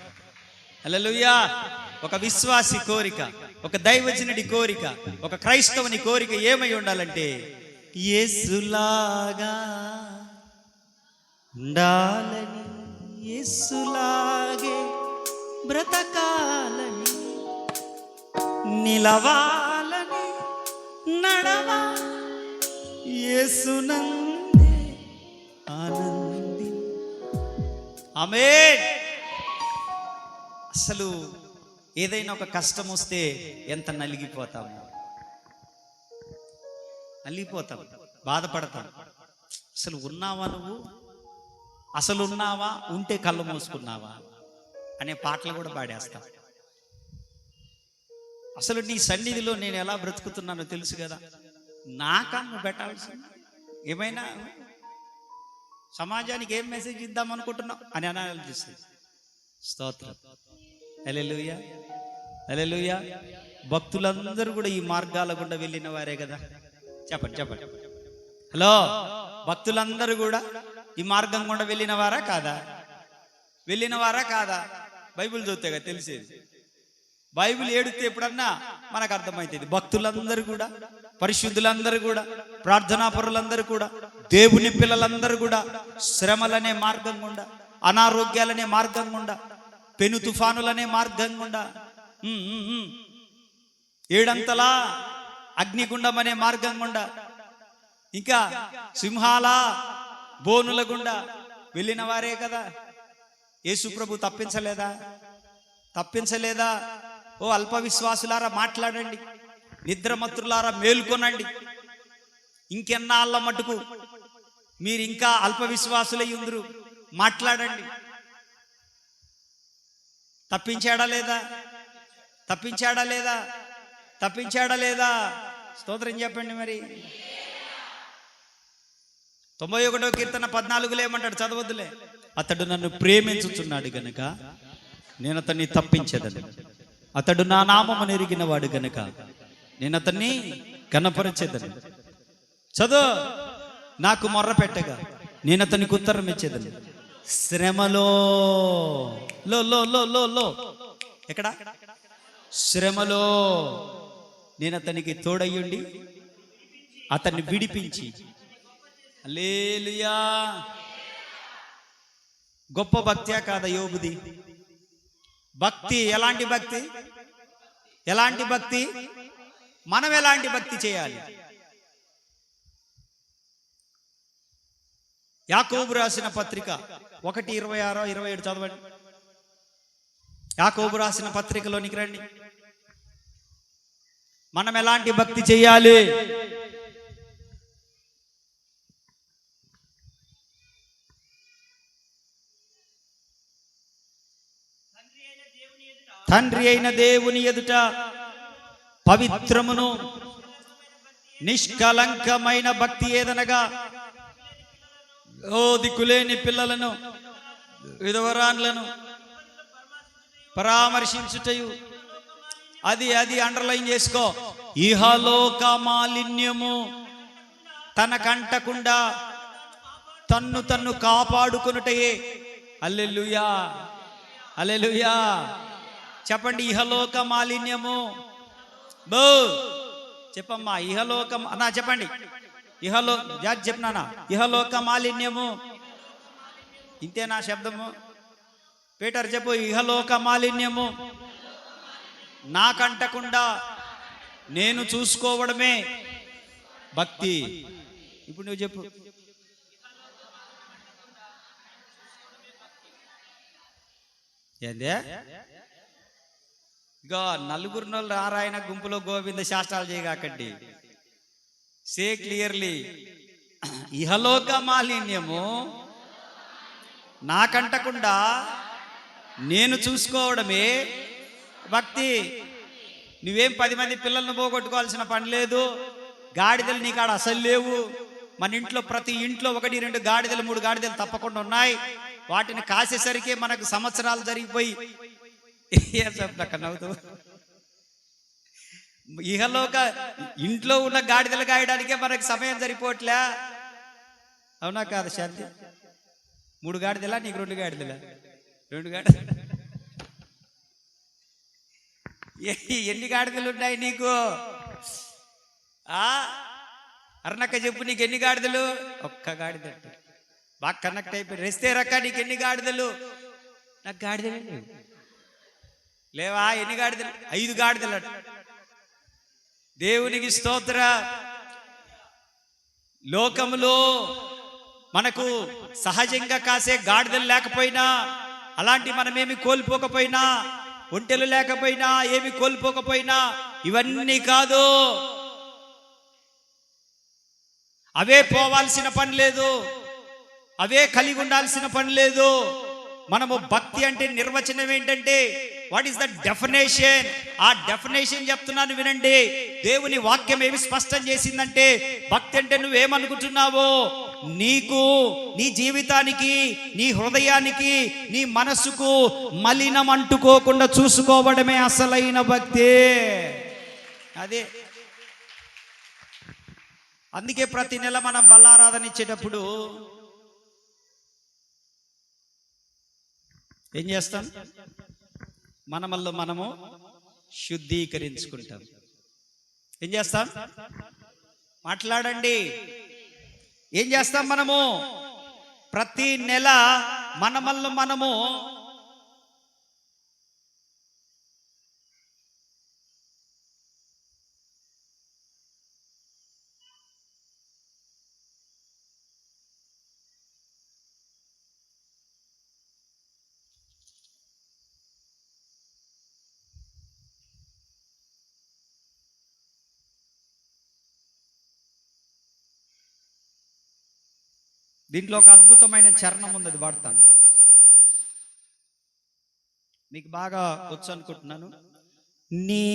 హల్లెలూయా. ఒక విశ్వాసి కోరిక, ఒక దైవజనుడి కోరిక, ఒక క్రైస్తవుని కోరిక ఏమై ఉండాలంటే యేసులాగా ఉండాలని, యేసులాగే బ్రతకాలని, నిలవాలని, నడవా యేసునందే ఆనంది. ఆమేన్. అసలు ఏదైనా ఒక కష్టం వస్తే ఎంత నలిగిపోతాము, నలిగిపోతాం, బాధపడతాం. అసలు ఉన్నావా నువ్వు? అసలు ఉన్నావా? ఉంటే కళ్ళు మూసుకున్నావా అనే పాటలు కూడా పాడేస్తాం. అసలు నీ సన్నిధిలో నేను ఎలా బ్రతుకుతున్నానో తెలుసు కదా. నాకన్ను పెట్టాల్సింది ఏమైనా సమాజానికి ఏం మెసేజ్ ఇద్దాం అనుకుంటున్నావు అని అనాలనిపిస్తుంది. స్తోత్రం. హల్లెలూయా, హల్లెలూయా. భక్తులందరూ కూడా ఈ మార్గాల గుండా వెళ్ళిన వారే కదా. చెప్పండి చెప్పండి. హలో, భక్తులందరూ కూడా ఈ మార్గం గుండా వెళ్ళిన వారా కాదా? వెళ్ళిన వారా కాదా? బైబిల్ చదివితే కదా తెలిసేది. బైబిల్ ఏడితే ఎప్పుడన్నా మనకు అర్థమవుతుంది. భక్తులందరూ కూడా, పరిశుద్ధులందరూ కూడా, ప్రార్థనా పరులందరూ కూడా, దేవుని పిల్లలందరూ కూడా శ్రమలనే మార్గం గుండా, అనారోగ్యాలనే మార్గం గుండా, పెను తుఫానులనే మార్గం గుండా, ఏడంతలా అగ్నిగుండం అనే మార్గం గుండా, ఇంకా సింహాల బోనుల గుండా వెళ్ళిన వారే కదా. యేసు ప్రభు తప్పించలేదా? తప్పించలేదా? ఓ అల్ప విశ్వాసులారా మాట్లాడండి, నిద్రమత్రులారా మేల్కొనండి. ఇంకెన్నాళ్ళ మటుకు మీరు ఇంకా అల్ప విశ్వాసులై ఉందరు? మాట్లాడండి. తప్పించాడా లేదా? తప్పించాడా లేదా? తప్పించాడా లేదా? స్తోత్రం చెప్పండి. మరి 91వ కీర్తన 14లో ఏమంటాడు? చదవద్దులే. అతడు నన్ను ప్రేమించుచున్నాడు గనుక నేను అతన్ని తప్పించదను, అతడు నా నామమును ఎరిగిన వాడు గనుక నేను అతన్ని కనపరచెదను. చదువు. నాకు మొర్ర పెట్టగా నేను అతనికి ఉత్తరం ఇచ్చేదను. శ్రమలో లో లో లో లో లో ఎక్కడ? శ్రమలో నేను అతనికి తోడయ్యుండి అతన్ని విడిపించి. హల్లెలూయా. గొప్ప భక్త్యా కాదా యోబుది? భక్తి ఎలాంటి భక్తి? ఎలాంటి భక్తి? మనం ఎలాంటి భక్తి చేయాలి? యాకోబు రాసిన పత్రిక 1:26-27 చదవండి. యాకోబు రాసిన పత్రికలోనికి రండి. మనం ఎలాంటి భక్తి చేయాలి? తండ్రి అయిన దేవుని ఎదుట పవిత్రమును నిష్కలంకమైన భక్తి ఏదనగా ఓ దిక్కులేని పిల్లలను, విధవరాన్లను పరామర్శించుటయు. అది అండర్లైన్ చేసుకో. ఇహలోక మాలిన్యము తనకంటకుండా తన్ను కాపాడుకొనుటయే. హల్లెలూయా, హల్లెలూయా. చెప్పండి. ఇహలోక మాలిన్యము. బో చెప్పమ్మా. ఇహలోక నా చెప్పండి. చెప్పినానా? ఇహలోక మాలిన్యము. ఇంతే నా శబ్దము. పీటర్ చెప్పు. ఇహలోక మాలిన్యము నాకంటకుండా నేను చూసుకోవడమే భక్తి. ఇప్పుడు నువ్వు చెప్పు. ఏందే ఇగో నలుగురు నోళ్ళు రారాయన గుంపులో గోవింద శాస్త్రాలు చేయగాకండి. సే క్లియర్లీ, ఇహలోక మాలిన్యము నాకంటకుండా నేను చూసుకోవడమే భక్తి. నువ్వేం 10 మంది పిల్లలను పోగొట్టుకోవాల్సిన పని లేదు. గాడిదలు నీ కాడ అసలు లేవు. మన ఇంట్లో ప్రతి ఇంట్లో 1, 2 గాడిదలు 3 గాడిదలు తప్పకుండా ఉన్నాయి. వాటిని కాసేసరికి మనకు సంవత్సరాలు జరిగిపోయి నవ్వుతూ ఇహలోక ఇంట్లో ఉన్న గాడిదలు కాయడానికే మనకు సమయం సరిపోవట్లే. అవునా కాదు శాంతి? 3 గాడిదలా, నీకు 2 గాడిదలా? 2 గాడిదలు. ఎన్ని గాడిదలు ఉన్నాయి నీకు? అర్ణక్క చెప్పు, నీకు ఎన్ని గాడిదలు? ఒక్క గాడిద. బాగా కనెక్ట్ అయిపోయి రెస్తే రక్క, నీకు ఎన్ని గాడిదలు? నాకు గాడిదలు లేవా? ఎన్ని గాడిదలు? 5 గాడిదలు. దేవునికి స్తోత్ర. లోకములో మనకు సహజంగా కాసే గాడిదలు లేకపోయినా, అలాంటి మనమేమి కోల్పోకపోయినా, ఒంటెలు లేకపోయినా, ఏమి కోల్పోకపోయినా, ఇవన్నీ కాదు, అవే పోవాల్సిన పని లేదు, అవే కలిగి ఉండాల్సిన పని లేదు. మనము భక్తి అంటే నిర్వచనం ఏంటంటే, వాట్ ఈస్ ద డెఫినేషన్? ఆ డెఫినేషన్ చెప్తున్నాను వినండి. దేవుని వాక్యం ఏమి స్పష్టం చేసిందంటే, భక్తి అంటే నువ్వేమనుకుంటున్నావో, నీకు, నీ జీవితానికి, నీ హృదయానికి, నీ మనస్సుకు మలినం అంటుకోకుండా చూసుకోవడమే అసలైన భక్తి. అదే. అందుకే ప్రతి నెల మనం బల్లారాధన ఇచ్చేటప్పుడు ఏం చేస్తాం? మనమల్లో మనము శుద్ధీకరించుకుంటాం. ఏం చేస్తాం? మాట్లాడండి. ఏం చేస్తాం? మనము ప్రతి నెల మనమల్లో మనము దీంట్లో ఒక అద్భుతమైన చరణం ఉంది, అది పాడతాను. మీకు బాగా వచ్చు అనుకుంటున్నాను. నీ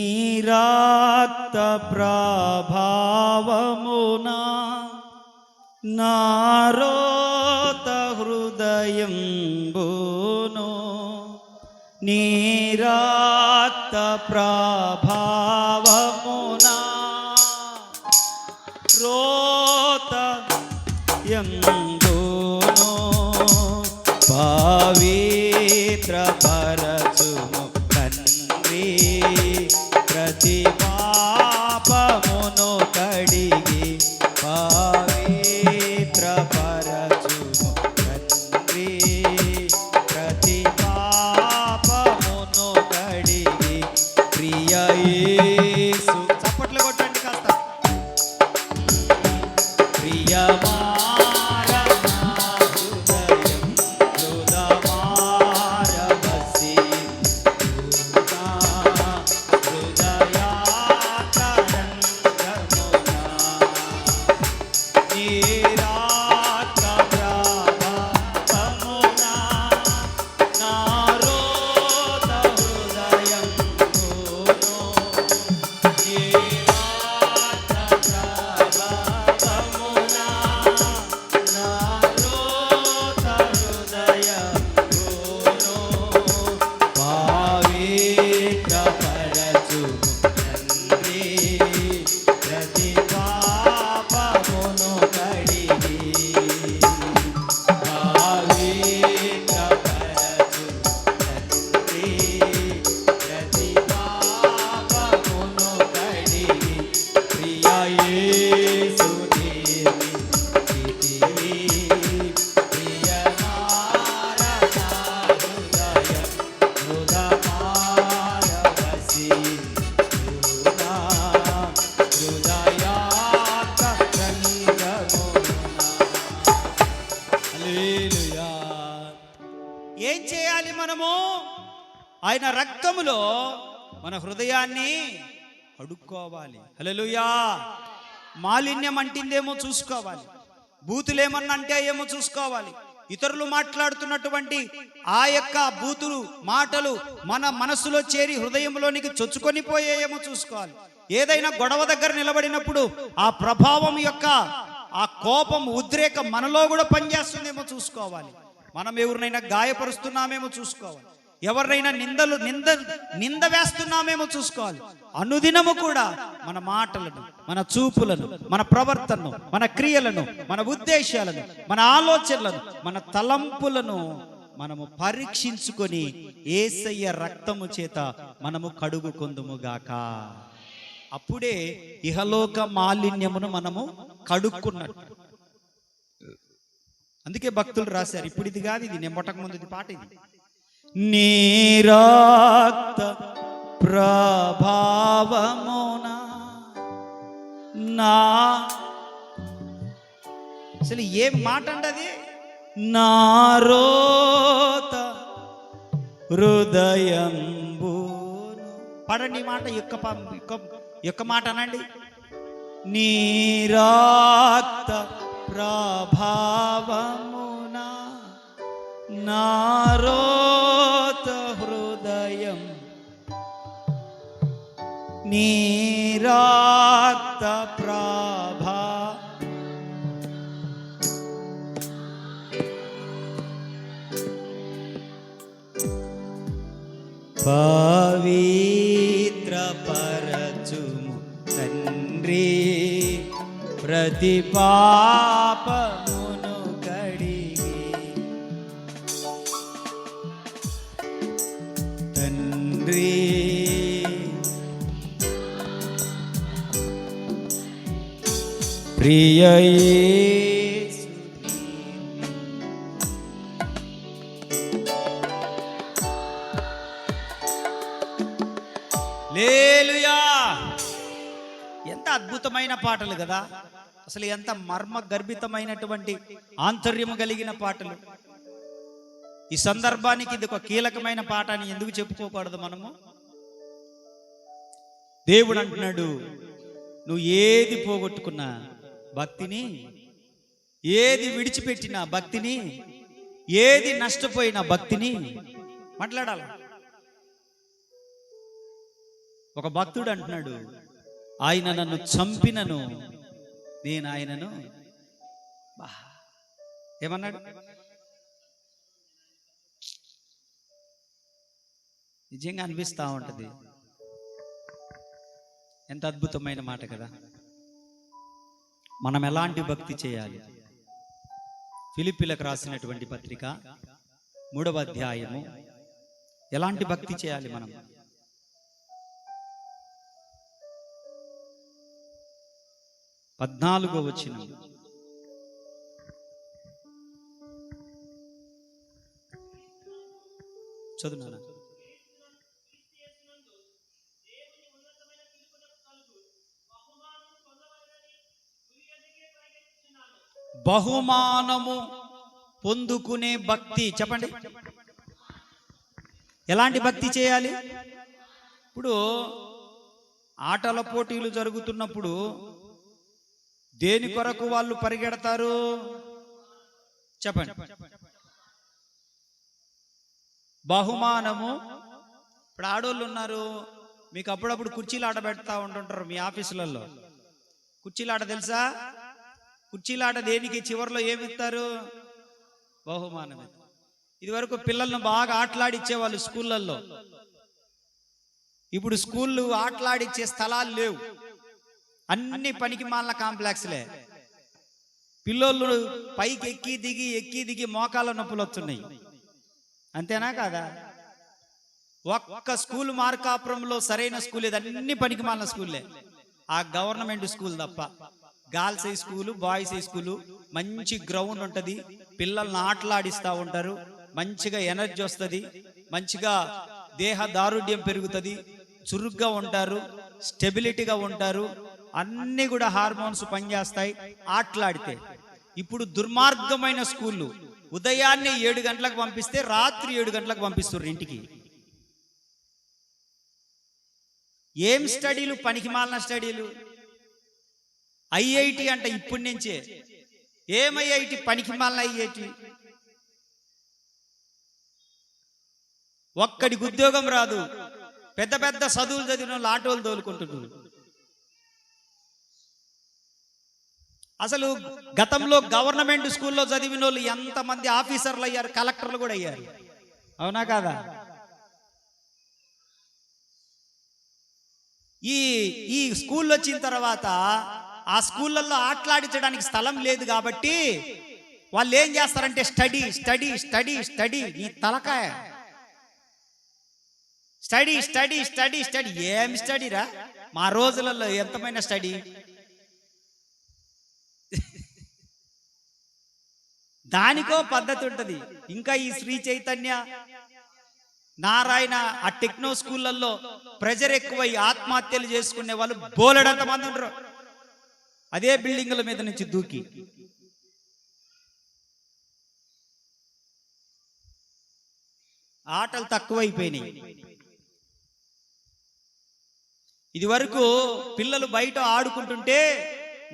రక్త ప్రభావమునా నారోత హృదయంబును, నీ రక్త ప్రభావమునా రోత యందును పవిత్ర పరచుము తండ్రి, ప్రతి పాపమును కడిగి పవిత్ర పరచుము తండ్రి, ప్రతి పాపమును కడిగి ప్రియ యేసు. చప్పట్లు కొట్టండి కాస్త. ప్రియమా ఏం చేయాలి మనము? ఆయన రక్తములో మన హృదయాన్ని కడుక్కోవాలి. హల్లెలూయా. మాలిన్యం అంటిందేమో చూసుకోవాలి, బూతులేమన్నా అంటే ఏమో చూసుకోవాలి. ఇతరులు మాట్లాడుతున్నటువంటి ఆ యొక్క బూతులు మాటలు మన మనసులో చేరి హృదయంలోనికి చొచ్చుకొని పోయేమో చూసుకోవాలి. ఏదైనా గొడవ దగ్గర నిలబడినప్పుడు ఆ ప్రభావం యొక్క ఆ కోపం ఉద్రేకం మనలో కూడా పనిచేస్తుందేమో చూసుకోవాలి. మనం ఎవరినైనా గాయపరుస్తున్నామేమో చూసుకోవాలి, ఎవరినైనా నింద వేస్తున్నామేమో చూసుకోవాలి. అనుదినము కూడా మన మాటలను, మన చూపులను, మన ప్రవర్తనను, మన క్రియలను, మన ఉద్దేశాలను, మన ఆలోచనలను, మన తలంపులను మనము పరీక్షించుకొని యేసయ్య రక్తము చేత మనము కడుగుకొందుముగాక. అప్పుడే ఇహలోక మాలిన్యమును మనము కడుక్కున్నట్టు. అందుకే భక్తులు రాశారు, ఇప్పుడు ఇది కాదు, ఇది నిమ్మటకు ముందు ఇది పాట. ఇది నీ రక్త ప్రభావమున నా, అసలు ఏం మాట అండి అది? నారోత హృదయంబును. పడండి మాట యొక్క మాట అనండి. నీ రక్త ప్రభావమున నారోత హృదయం, నీ రక్త ప్రభా పవిత్ర పరచుము తండ్రి, ప్రతి పాపమును కడిగి తండ్రి, ప్రియ యేసు హల్లెలూయా. ఎంత అద్భుతమైన పాటలు కదా, అసలు ఎంత మర్మ గర్భితమైనటువంటి ఆంతర్యము కలిగిన పాటలు. ఈ సందర్భానికి ఇది ఒక కీలకమైన పాట అని ఎందుకు చెప్పుకోకూడదు మనము? దేవుడు అంటున్నాడు, నువ్వు ఏది పోగొట్టుకున్నా భక్తిని, ఏది విడిచిపెట్టినా భక్తిని, ఏది నష్టపోయినా భక్తిని మాట్లాడాలి. ఒక భక్తుడు అంటున్నాడు, ఆయన నన్ను చంపినను నేను ఆయనను, ఏమన్నాడు? నిజంగా అనిపిస్తా ఉంటది. ఎంత అద్భుతమైన మాట కదా. మనం ఎలాంటి భక్తి చేయాలి? ఫిలిప్పీలకు రాసినటువంటి పత్రిక 3వ అధ్యాయము. ఎలాంటి భక్తి చేయాలి మనం? 14వ వచనం. చదువునా? బహుమానము పొందుకునే భక్తి. చెప్పండి, ఎలాంటి భక్తి చేయాలి? ఇప్పుడు ఆటల పోటీలు జరుగుతున్నప్పుడు దేని కొరకు వాళ్ళు పరిగెడతారు? చెప్పండి. బహుమానము. ఇప్పుడు ఆడోళ్ళు ఉన్నారు, మీకు అప్పుడప్పుడు కుర్చీలు ఆట పెడతా ఉంటుంటారు మీ ఆఫీసులలో. కుర్చీలాట తెలుసా? కుర్చీలాట దేనికి చివరిలో ఏమిస్తారు? బహుమానం. ఇది వరకు పిల్లలను బాగా ఆటలాడిచ్చేవాళ్ళు స్కూళ్ళల్లో. ఇప్పుడు స్కూళ్ళు ఆటలాడిచ్చే స్థలాలు లేవు, అన్ని పనికి మాలిన కాంప్లెక్స్లే. పిల్లోళ్ళు పైకి ఎక్కి దిగి మోకాళ్ళ నొప్పులు వస్తున్నాయి. అంతేనా కాదా? ఒక్క స్కూల్ మార్కాపురంలో సరైన స్కూల్ లేదు, అన్ని పనికి మాలిన స్కూల్లే. ఆ గవర్నమెంట్ స్కూల్ తప్ప. Girls high school, boys high school, మంచి గ్రౌండ్ ఉంటుంది, పిల్లల్ని ఆటలాడిస్తూ ఉంటారు, మంచిగా ఎనర్జీ వస్తుంది, మంచిగా దేహ దారుఢ్యం పెరుగుతుంది, చురుగ్గా ఉంటారు, స్టెబిలిటీగా ఉంటారు, అన్నీ కూడా హార్మోన్స్ పనిచేస్తాయి ఆటలాడితే. ఇప్పుడు దుర్మార్గమైన స్కూళ్ళు, ఉదయాన్నే 7 గంటలకు పంపిస్తే రాత్రి 7 గంటలకు పంపిస్తారు ఇంటికి. ఏం స్టడీలు, పనికిమాలిన స్టడీలు. ఐఐటి అంట ఇప్పటి నుంచే. ఏం ఐఐటి? పనికిమాలిన ఐఐటి. ఒక్కడికి ఉద్యోగం రాదు. పెద్ద పెద్ద చదువులు చదివిన వాళ్ళు ఆటోలు తోలుకుంటున్నారు. అసలు గతంలో గవర్నమెంట్ స్కూల్లో చదివిన వాళ్ళు ఎంతమంది ఆఫీసర్లు అయ్యారు, కలెక్టర్లు కూడా అయ్యారు. అవునా కాదా? ఈ స్కూల్ వచ్చిన తర్వాత ఆ స్కూళ్ళల్లో ఆటలాడించడానికి స్థలం లేదు కాబట్టి వాళ్ళు ఏం చేస్తారంటే స్టడీ స్టడీ స్టడీ స్టడీ. నీ తలకాయ స్టడీ స్టడీ స్టడీ స్టడీ. ఏం స్టడీరా? మా రోజులలో ఎంతమైన స్టడీ. దానికో పద్ధతి ఉంటుంది. ఇంకా ఈ శ్రీ చైతన్య, నారాయణ ఆ టెక్నో స్కూళ్ళల్లో ప్రెజర్ ఎక్కువై ఆత్మహత్యలు చేసుకునే వాళ్ళు బోలెడంత మంది ఉండరు. అదే బిల్డింగుల మీద నుంచి దూకి. ఆటలు తక్కువైపోయినాయి. ఇది వరకు పిల్లలు బయట ఆడుకుంటుంటే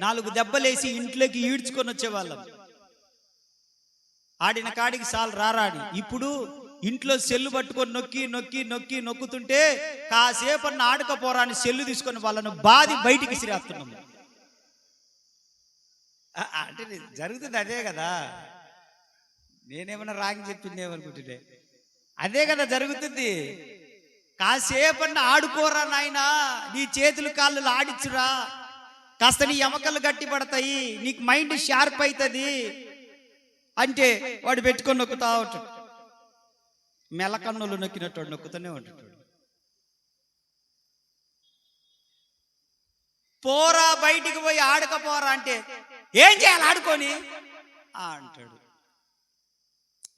4 దెబ్బలేసి ఇంట్లోకి ఈడ్చుకొని వచ్చేవాళ్ళం. ఆడిన కాడికి సాలు రారాడి. ఇప్పుడు ఇంట్లో సెల్లు పట్టుకొని నొక్కి నొక్కి నొక్కి నొక్కుతుంటే కాసేపు అన్న ఆడకపోరా అని సెల్లు తీసుకొని వాళ్ళను బాది బయటికి సిరేస్తున్నాం. అంటే జరుగుతుంది అదే కదా. నేనేమన్నా రాంగ్ చెప్పిందేమనుకుంటుంటే అదే కదా జరుగుతుంది. కాసేపన్న ఆడుకోరా నాయనా, నీ చేతులు కాళ్ళు ఆడిచ్చురా, కాస్త నీ ఎమకలు గట్టి పడతాయి, నీకు మైండ్ షార్ప్ అవుతుంది అంటే వాడు పెట్టుకొని నొక్కుతా ఉంటాడు. మెలకన్నులు నొక్కినట్టు నొక్కుతూనే ఉంటాడు. పోరా బయటికి పోయి ఆడకపోరా అంటే ఏం చేయాలి ఆడుకొని అంటాడు.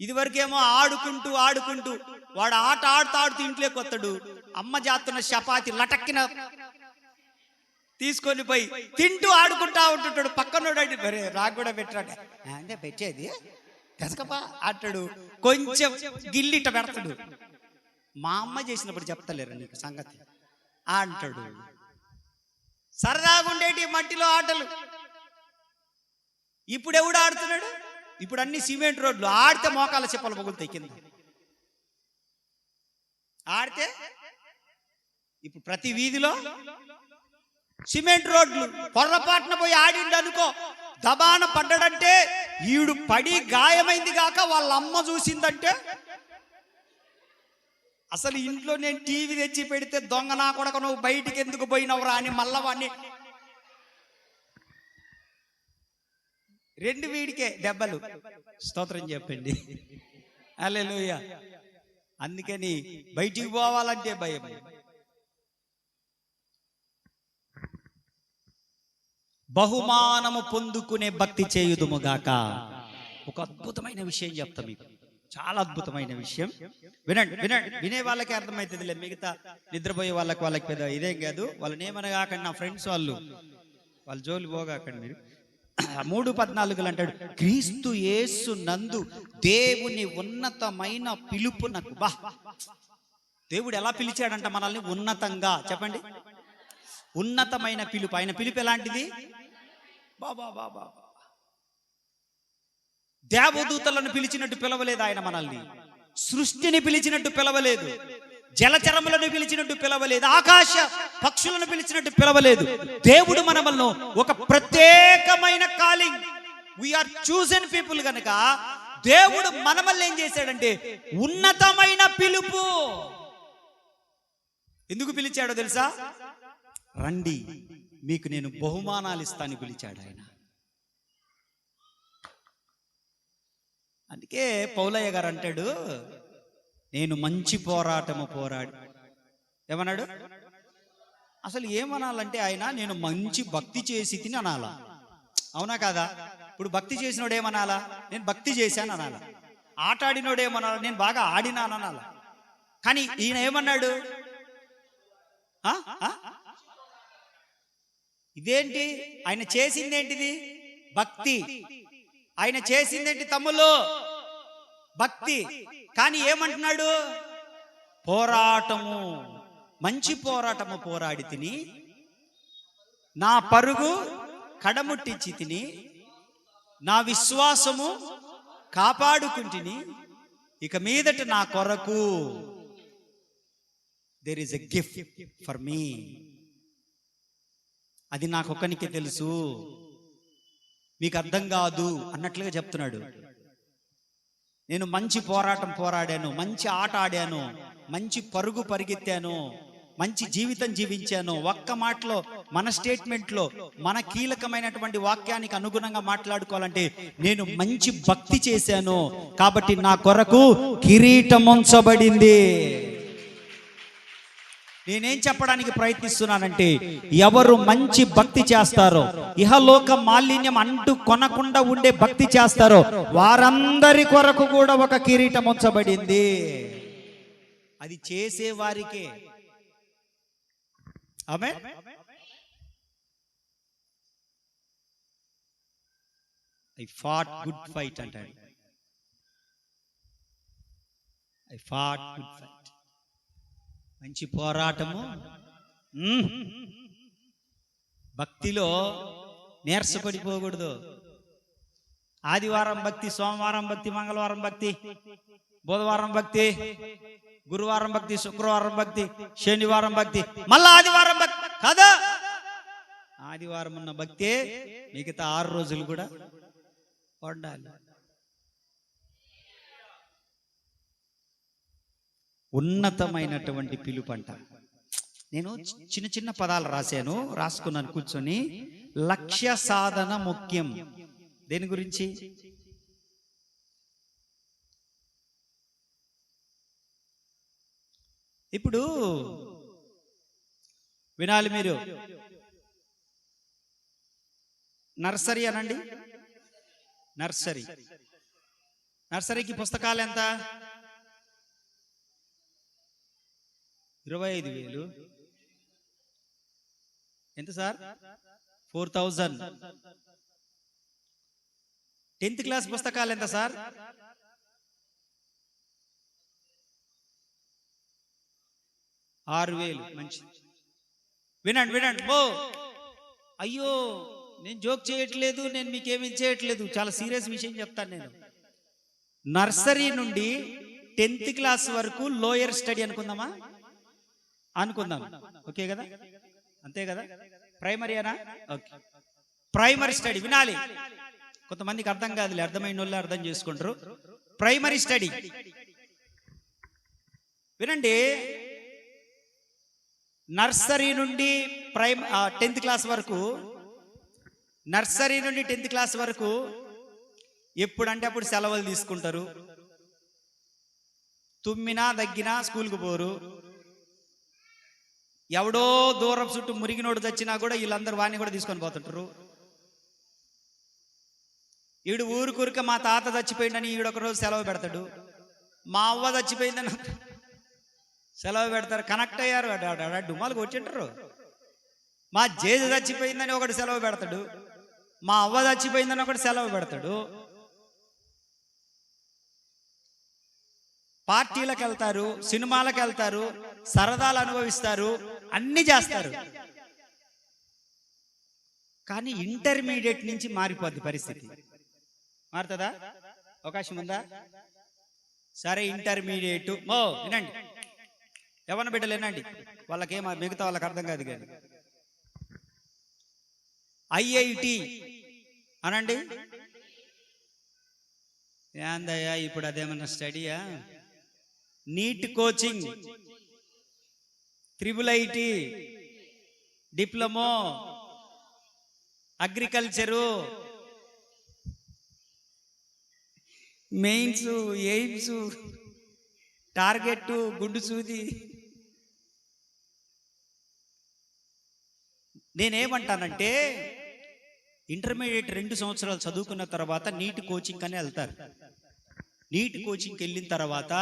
ఇదివరకేమో ఆడుకుంటూ ఆడుకుంటూ వాడు ఆట ఆడుతూ ఆడుతూ ఇంట్లోకి వస్తాడు. అమ్మ చేస్తున్న చపాతి లటక్కిన తీసుకొని పోయి తింటూ ఆడుకుంటా ఉంటుంటాడు. పక్కనోడు మరి రాకు కూడా పెట్టాడు. అంటే పెట్టేది తెసకపా అంటాడు. కొంచెం గిల్లిట పెడతాడు. మా అమ్మ చేసినప్పుడు చెప్తలేరు నీకు సంగతి అంటాడు. సరదాగా ఉండేటి మట్టిలో ఆటలు ఇప్పుడు ఎవడు ఆడుతున్నాడు? ఇప్పుడు అన్ని సిమెంట్ రోడ్లు. ఆడితే మోకాల చెప్పలు పగులుతాయి కింద. ఆడితే ఇప్పుడు ప్రతి వీధిలో సిమెంట్ రోడ్లు. పొర్రపాటున పోయి ఆడిండు అనుకో, దబాన పడ్డాడంటే ఈడు పడి గాయమైంది కాక వాళ్ళ అమ్మ చూసిందంటే అసలు ఇంట్లో నేను టీవీ తెచ్చి పెడితే దొంగ నా కొడక నువ్వు బయటికి ఎందుకు పోయినవురా అని మళ్ళా వాడిని 2 వీడికే దెబ్బలు. స్తోత్రం చెప్పండి. హల్లెలూయా. అందుకని బయటికి పోవాలంటే భయం. బహుమానము పొందుకునే భక్తి చేయుదుముగాక. ఒక అద్భుతమైన విషయం చెప్తా మీకు, చాలా అద్భుతమైన విషయం. వినండి వినండి. వినే వాళ్ళకి అర్థమవుతుందిలే, మిగతా నిద్రపోయే వాళ్ళకి పెద్ద ఇదేం కాదు. వాళ్ళని ఏమనగాకండి, నా ఫ్రెండ్స్ వాళ్ళ జోలు పోగాకండి మీరు. 3:14 అంటాడు, క్రీస్తు యేసు నందు దేవుని ఉన్నతమైన పిలుపునకు. బా, దేవుడు ఎలా పిలిచాడంట మనల్ని? ఉన్నతంగా. చెప్పండి, ఉన్నతమైన పిలుపు. ఆయన పిలుపు ఎలాంటిది? బాబా బాబా, దేవదూతలను పిలిచినట్టు పిలవలేదు ఆయన మనల్ని. సృష్టిని పిలిచినట్టు పిలవలేదు. జలచరములను పిలిచినట్టు పిలవలేదు. ఆకాశ పక్షులను పిలిచినట్టు పిలవలేదు. దేవుడు మనల్ని ఒక ప్రత్యేకమైన కాలింగ్, వీఆర్ చూసెన్ పీపుల్ కనుక దేవుడు మనల్ని ఏం చేశాడంటే ఉన్నతమైన పిలుపు. ఎందుకు పిలిచాడో తెలుసా? రండి మీకు నేను బహుమానాలు ఇస్తాను పిలిచాడు ఆయన. అందుకే పౌలయ్య గారు అంటాడు, నేను మంచి పోరాటము పోరాడి. ఏమన్నాడు? అసలు ఏమనాలంటే ఆయన, నేను మంచి భక్తి చేసి తిని అనాలా. అవునా కాదా? ఇప్పుడు భక్తి చేసినోడు ఏమనాలా? నేను భక్తి చేశాను అనాలా. ఆట ఆడినోడు ఏమనాలా? నేను బాగా ఆడినాను అనాలా. కానీ ఈయన ఏమన్నాడు? ఇదేంటి ఆయన చేసింది? ఏంటిది? భక్తి. ఆయన చేసిందేంటి తమ్ముళ్ళు? భక్తి. కానీ ఏమంటున్నాడు? పోరాటము, మంచి పోరాటము పోరాడి తిని, నా పరుగు కడముట్టించి తిని, నా విశ్వాసము కాపాడుకుంటుని, ఇక మీదట నా కొరకు there is a gift for me. అది నాకొక్కనికే తెలుసు, మీకు అర్థం కాదు అన్నట్లుగా చెప్తున్నాడు. నేను మంచి పోరాటం పోరాడాను, మంచి ఆట ఆడాను, మంచి పరుగు పరిగెత్తాను, మంచి జీవితం జీవించాను. ఒక్క మాటలో, మన స్టేట్మెంట్లో, మన కీలకమైనటువంటి వాక్యానికి అనుగుణంగా మాట్లాడుకోవాలంటే, నేను మంచి భక్తి చేశాను కాబట్టి నా కొరకు కిరీటం ఉంచబడింది. నేనేం చెప్పడానికి ప్రయత్నిస్తున్నానంటే, ఎవరు మంచి భక్తి చేస్తారో, ఇహలోక మాలిన్యం అంటూ కొనకుండా ఉండే భక్తి చేస్తారో, వారందరి కొరకు కూడా ఒక కిరీటం ఉంచబడింది. అది చేసే వారికే. ఆమేన్. ఐ ఫాట్ గుడ్ ఫైట్ అంటాడు. I fought good fight. మంచి పోరాటము. భక్తిలో నీరసపడిపోకూడదు. ఆదివారం భక్తి, సోమవారం భక్తి, మంగళవారం భక్తి, బుధవారం భక్తి, గురువారం భక్తి, శుక్రవారం భక్తి, శనివారం భక్తి, మళ్ళా ఆదివారం భక్తి కదా. ఆదివారం ఉన్న భక్తే మిగతా 6 రోజులు కూడా ఉండాలి. ఉన్నతమైనటువంటి పిలుపంట. నేను చిన్న చిన్న పదాలు రాసుకున్నాను కూర్చొని. లక్ష్య సాధన ముఖ్యం. దేని గురించి? ఇప్పుడు వినాలి మీరు. నర్సరీ అనండి. నర్సరీకి పుస్తకాలు ఎంత? 25,000. ఎంత సార్? 4,000. 10th క్లాస్ పుస్తకాలు ఎంత సార్? 6,000. మంచి. వినండి. అయ్యో, నేను జోక్ చేయట్లేదు, నేను మీకేమీ చేయట్లేదు, చాలా సీరియస్ విషయం చెప్తాను నేను. నర్సరీ నుండి 10th క్లాస్ వరకు లోయర్ స్టడీ అనుకుందామా? అనుకుందాం. ఓకే కదా? అంతే కదా? ప్రైమరీనా? ఓకే. ప్రైమరీ స్టడీ వినాలి. కొంతమందికి అర్థం కాదులే, అర్థమైన వాళ్ళు అర్థం చేసుకుంటారు. ప్రైమరీ స్టడీ వినండి. నర్సరీ నుండి 10th క్లాస్ వరకు, నర్సరీ నుండి 10th క్లాస్ వరకు ఎప్పుడంటే అప్పుడు సెలవులు తీసుకుంటారు. తుమ్మినా దగ్గినా స్కూల్కి పోరు. ఎవడో దూరం చుట్టూ మురిగినోడు చచ్చినా కూడా వీళ్ళందరూ వాడిని కూడా తీసుకొని పోతుంటారు. ఈడు ఊరుకూరిక మా తాత చచ్చిపోయిందని ఈడొక రోజు సెలవు పెడతాడు. మా అవ్వ చచ్చిపోయిందని సెలవు పెడతారు. కనెక్ట్ అయ్యారు, డుమాలు కొట్టింటారు. మా జేజ చచ్చిపోయిందని ఒకటి సెలవు పెడతాడు, మా అవ్వ చచ్చిపోయిందని ఒకటి సెలవు పెడతాడు. పార్టీలకు వెళ్తారు, సినిమాలకు వెళ్తారు, సరదాలు అనుభవిస్తారు, అన్ని చేస్తారు. కానీ ఇంటర్మీడియట్ నుంచి మారిపోద్ది పరిస్థితి. మారుతుందా? అవకాశం ఉందా? సరే, ఇంటర్మీడియట్ వినండి, ఎవరిని బిడ్డలు వినండి, వాళ్ళకేం మిగతా వాళ్ళకి అర్థం కాదు. కానీ ఐఐటి అనండి. ఏందయ్యా ఇప్పుడు అదేమన్నా స్టడీయా? NEET coaching, IIIT, diploma, agriculture, mains, AIIMS, target, గుండు సూది. నేనేమంటానంటే, ఇంటర్మీడియట్ 2 సంవత్సరాలు చదువుకున్న తర్వాత నీట్ కోచింగ్ అని వెళ్తారు. నీట్ కోచింగ్కి వెళ్ళిన తర్వాత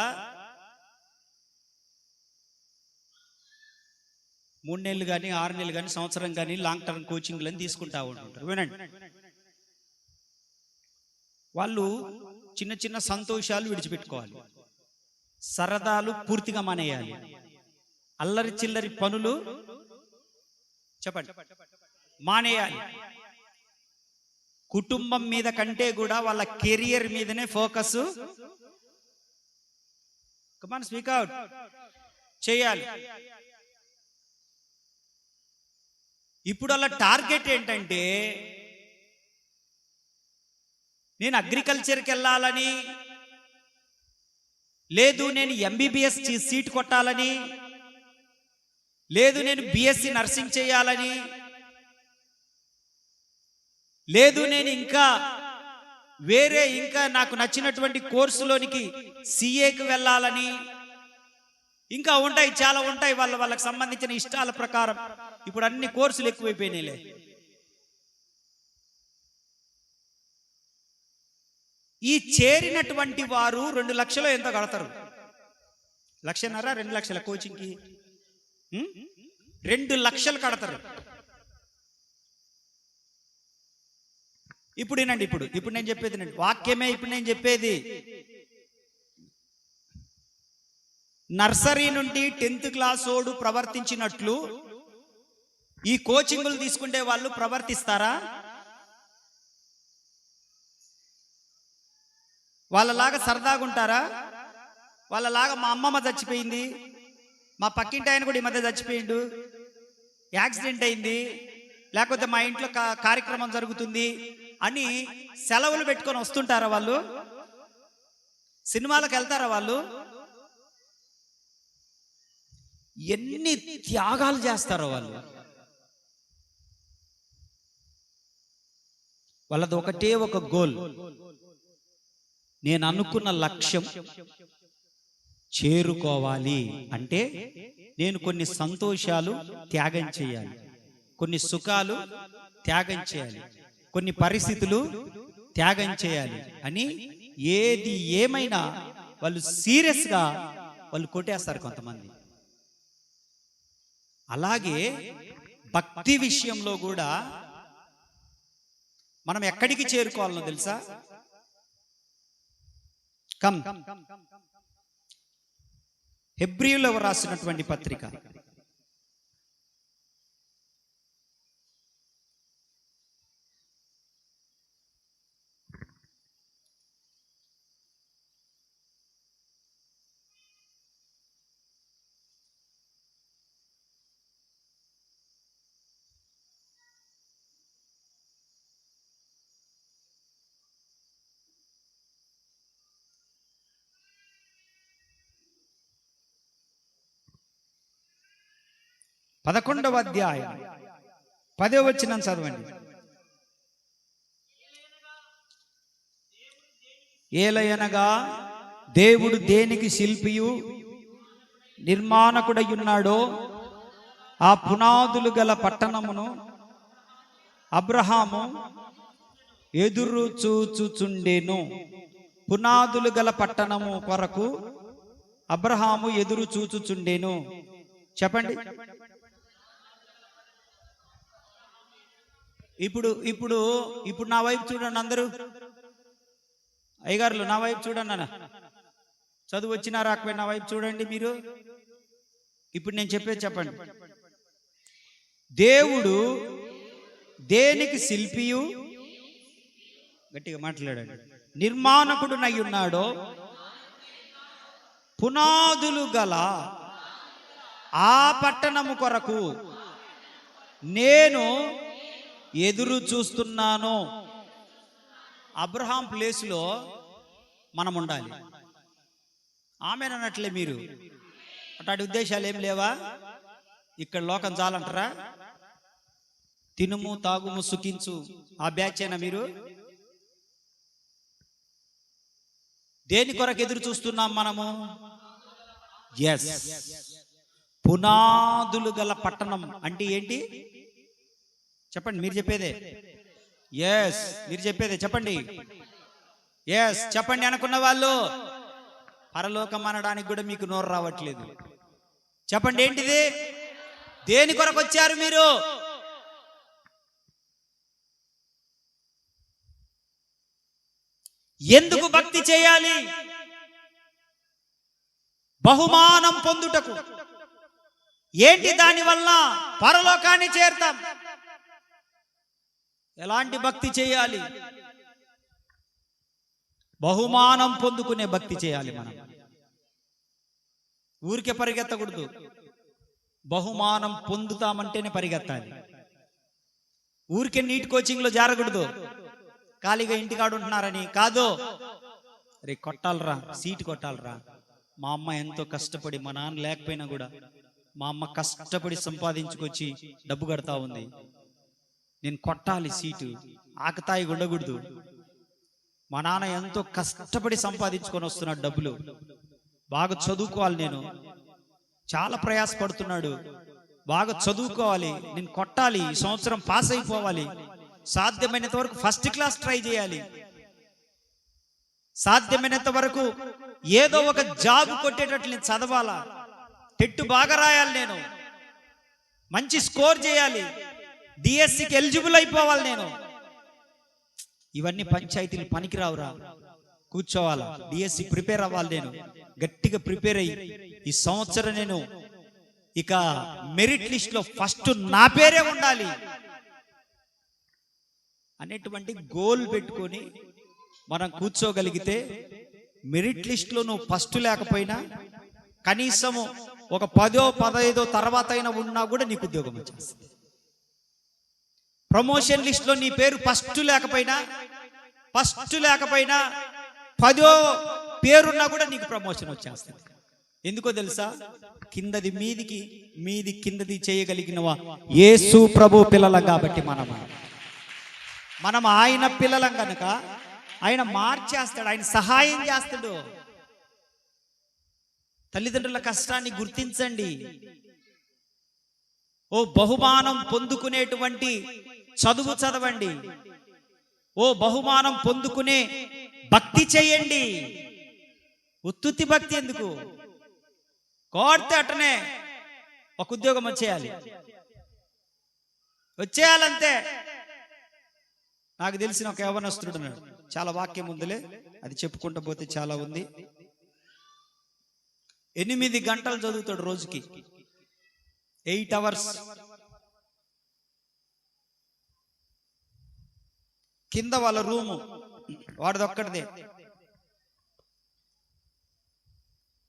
3 నెలలు కానీ 6 నెలలు కానీ సంవత్సరం కానీ లాంగ్ టర్మ్ కోచింగ్లని తీసుకుంటా ఉంటుంటారు. వినండి, వాళ్ళు చిన్న చిన్న సంతోషాలు విడిచిపెట్టుకోవాలి, సరదాలు పూర్తిగా మానేయాలి, అల్లరి చిల్లరి పనులు చెప్పండి మానేయాలి. కుటుంబం మీద కంటే కూడా వాళ్ళ కెరియర్ మీదనే ఫోకస్ కమాన్ స్పీక్ అవుట్ చేయాలి. ఇప్పుడు అలా టార్గెట్ ఏంటంటే నేను అగ్రికల్చర్కి వెళ్ళాలని, లేదు నేను ఎంబీబీఎస్ సీట్ కొట్టాలని, లేదు నేను బిఎస్సి నర్సింగ్ చేయాలని, లేదు నేను ఇంకా వేరే ఇంకా నాకు నచ్చినటువంటి కోర్సులోనికి సిఏకి వెళ్ళాలని, ఇంకా ఉంటాయి చాలా ఉంటాయి వాళ్ళకి సంబంధించిన ఇష్టాల ప్రకారం. ఇప్పుడు అన్ని కోర్సులు ఎక్కువైపోయినాయిలే. ఈ చేరినటువంటి వారు 2 లక్షలు ఎంత కడతారు? 1.5 2 లక్షల కోచింగ్కి 2 లక్షలు కడతారు. ఇప్పుడు వినండి, ఇప్పుడు నేను చెప్పేది వాక్యమే. ఇప్పుడు నేను చెప్పేది నర్సరీ నుండి 10th క్లాస్ ఓడు ప్రవర్తించినట్లు ఈ కోచింగులు తీసుకుంటే వాళ్ళు ప్రవర్తిస్తారా? వాళ్ళలాగా సరదాగా ఉంటారా? వాళ్ళలాగా మా అమ్మమ్మ చచ్చిపోయింది, మా పక్కింటి ఆయన కూడా ఈ మధ్య చచ్చిపోయిండు, యాక్సిడెంట్ అయింది, లేకపోతే మా ఇంట్లో కార్యక్రమం జరుగుతుంది అని సెలవులు పెట్టుకొని వస్తుంటారా వాళ్ళు? సినిమాలకు వెళ్తారా వాళ్ళు? ఎన్ని త్యాగాలు చేస్తారో వాళ్ళు. వాళ్ళది ఒకటే ఒక గోల్, నేను అనుకున్న లక్ష్యం చేరుకోవాలి అంటే నేను కొన్ని సంతోషాలు త్యాగం చేయాలి, కొన్ని సుఖాలు త్యాగం చేయాలి, కొన్ని పరిస్థితులు త్యాగం చేయాలి అని ఏది ఏమైనా వాళ్ళు సీరియస్గా వాళ్ళు కొట్టేస్తారు కొంతమంది. అలాగే భక్తి విషయంలో కూడా మనం ఎక్కడికి చేరుకోవాలనో తెలుసా? హెబ్రీయులో రాసినటువంటి పత్రిక 11వ అధ్యాయం 10వ వచనం చదవండి. ఏలయనగా దేవుడు దేనికి శిల్పియు నిర్మాణకుడయ్యున్నాడో ఆ పునాదులు గల పట్టణమును అబ్రహాము ఎదురు చూచుచుండెను. పునాదులు గల పట్టణము కొరకు అబ్రహాము ఎదురు చూచుచుండెను. చెప్పండి. ఇప్పుడు ఇప్పుడు ఇప్పుడు నా వైపు చూడండి అందరూ. అయ్యగారులు నా వైపు చూడండి అన్న. చదువు వచ్చినా రాకపోయినా నా వైపు చూడండి మీరు. ఇప్పుడు నేను చెప్పేది చెప్పండి. దేవుడు దేనికి శిల్పియు, గట్టిగా మాట్లాడండి, నిర్మాణకుడునై ఉన్నాడో పునాదులు గల ఆ పట్టణము కొరకు నేను ఎదురు చూస్తున్నాను. అబ్రహాం ప్లేస్లో మనం ఉండాలి. ఆమెనన్నట్లే మీరు. అట్లాంటి ఉద్దేశాలు ఏం లేవా? ఇక్కడ లోకం చాలంటారా? తినుము తాగుము సుఖించు ఆ బ్యాచ్ అయినా మీరు? దేని కొరకు ఎదురు చూస్తున్నాం మనము? ఎస్, పునాదులు గల పట్టణం అంటే ఏంటి చెప్పండి. మీరు చెప్పేదే. ఎస్, మీరు చెప్పేదే చెప్పండి. ఎస్ చెప్పండి. అనుకున్న వాళ్ళు పరలోకం అనడానికి కూడా మీకు నోరు రావట్లేదు. చెప్పండి ఏంటిది? దేని కొరకు వచ్చారు మీరు? ఎందుకు భక్తి చేయాలి? బహుమానం పొందుటకు. ఏంటి దానివల్ల? పరలోకాన్ని చేరుతాం. ఎలాంటి భక్తి చేయాలి? బహుమానం పొందుకునే భక్తి చేయాలి. మనం ఊరికే పరిగెత్తకూడదు. బహుమానం పొందుతామంటేనే పరిగెత్తాలి. ఊరికే నీట్ కోచింగ్లో జారకూడదు. ఖాళీగా ఇంటికాడు ఉంటున్నారని కాదు. రే కొట్టాలరా, సీటు కొట్టాలరా. మా అమ్మ ఎంతో కష్టపడి, మా నాన్న లేకపోయినా కూడా మా అమ్మ కష్టపడి సంపాదించుకొచ్చి డబ్బు కడతా ఉంది. నేను కొట్టాలి సీటు. ఆకతాయి ఉండకూడదు. మా నాన్న ఎంతో కష్టపడి సంపాదించుకొని వస్తున్నాడు డబ్బులు. బాగా చదువుకోవాలి. నేను చాలా ప్రయాసపడుతున్నాడు. బాగా చదువుకోవాలి. నేను కొట్టాలి. ఈ సంవత్సరం పాస్ అయిపోవాలి. సాధ్యమైనంత వరకు ఫస్ట్ క్లాస్ ట్రై చేయాలి. సాధ్యమైనంత వరకు ఏదో ఒక జాబ్ కొట్టేటట్లు నేను చదవాలా. టెట్టు బాగా రాయాలి. నేను మంచి స్కోర్ చేయాలి. డిఎస్సికి ఎలిజిబుల్ అయిపోవాలి. నేను ఇవన్నీ పంచాయతీలు పనికిరావురా. కూర్చోవాలా. డిఎస్సి ప్రిపేర్ అవ్వాలి. నేను గట్టిగా ప్రిపేర్ అయ్యి ఈ సంవత్సరం నేను ఇక మెరిట్ లిస్ట్ లో ఫస్ట్ నా పేరే ఉండాలి అనేటువంటి గోల్ పెట్టుకొని మనం కూర్చోగలిగితే మెరిట్ లిస్ట్ లో నువ్వు ఫస్ట్ లేకపోయినా కనీసము ఒక 10వ 15వ తర్వాత అయినా ఉన్నా కూడా నీకు ఉద్యోగం వచ్చేస్తుంది. ప్రమోషన్ లిస్ట్ లో నీ పేరు ఫస్ట్ లేకపోయినా 10వ పేరున్నా కూడా నీకు ప్రమోషన్ వచ్చేస్తుంది. ఎందుకో తెలుసా? కిందది మీదికి, మీది కిందది చేయగలిగినవా యేసు ప్రభు పిల్లలం కాబట్టి మనం ఆయన పిల్లలం కనుక ఆయన మార్చేస్తాడు. ఆయన సహాయం చేస్తాడు. తల్లిదండ్రుల కష్టాన్ని గుర్తించండి. ఓ బహుమానం పొందుకునేటువంటి చదువు చదవండి. ఓ బహుమానం పొందుకునే భక్తి చేయండి. ఉత్తుత్తి భక్తి ఎందుకు? కోడితే అట్టనే ఒక ఉద్యోగం వచ్చేయాలంతే. నాకు తెలిసిన ఒక యవనస్తుడు ఉన్నాడు. చాలా వాక్యం ఉందిలే, అది చెప్పుకుంటూ పోతే చాలా ఉంది. 8 గంటలు చదువుతాడు రోజుకి, 8 అవర్స్. కింద వాళ్ళ రూము వాడిదొక్కడిదే.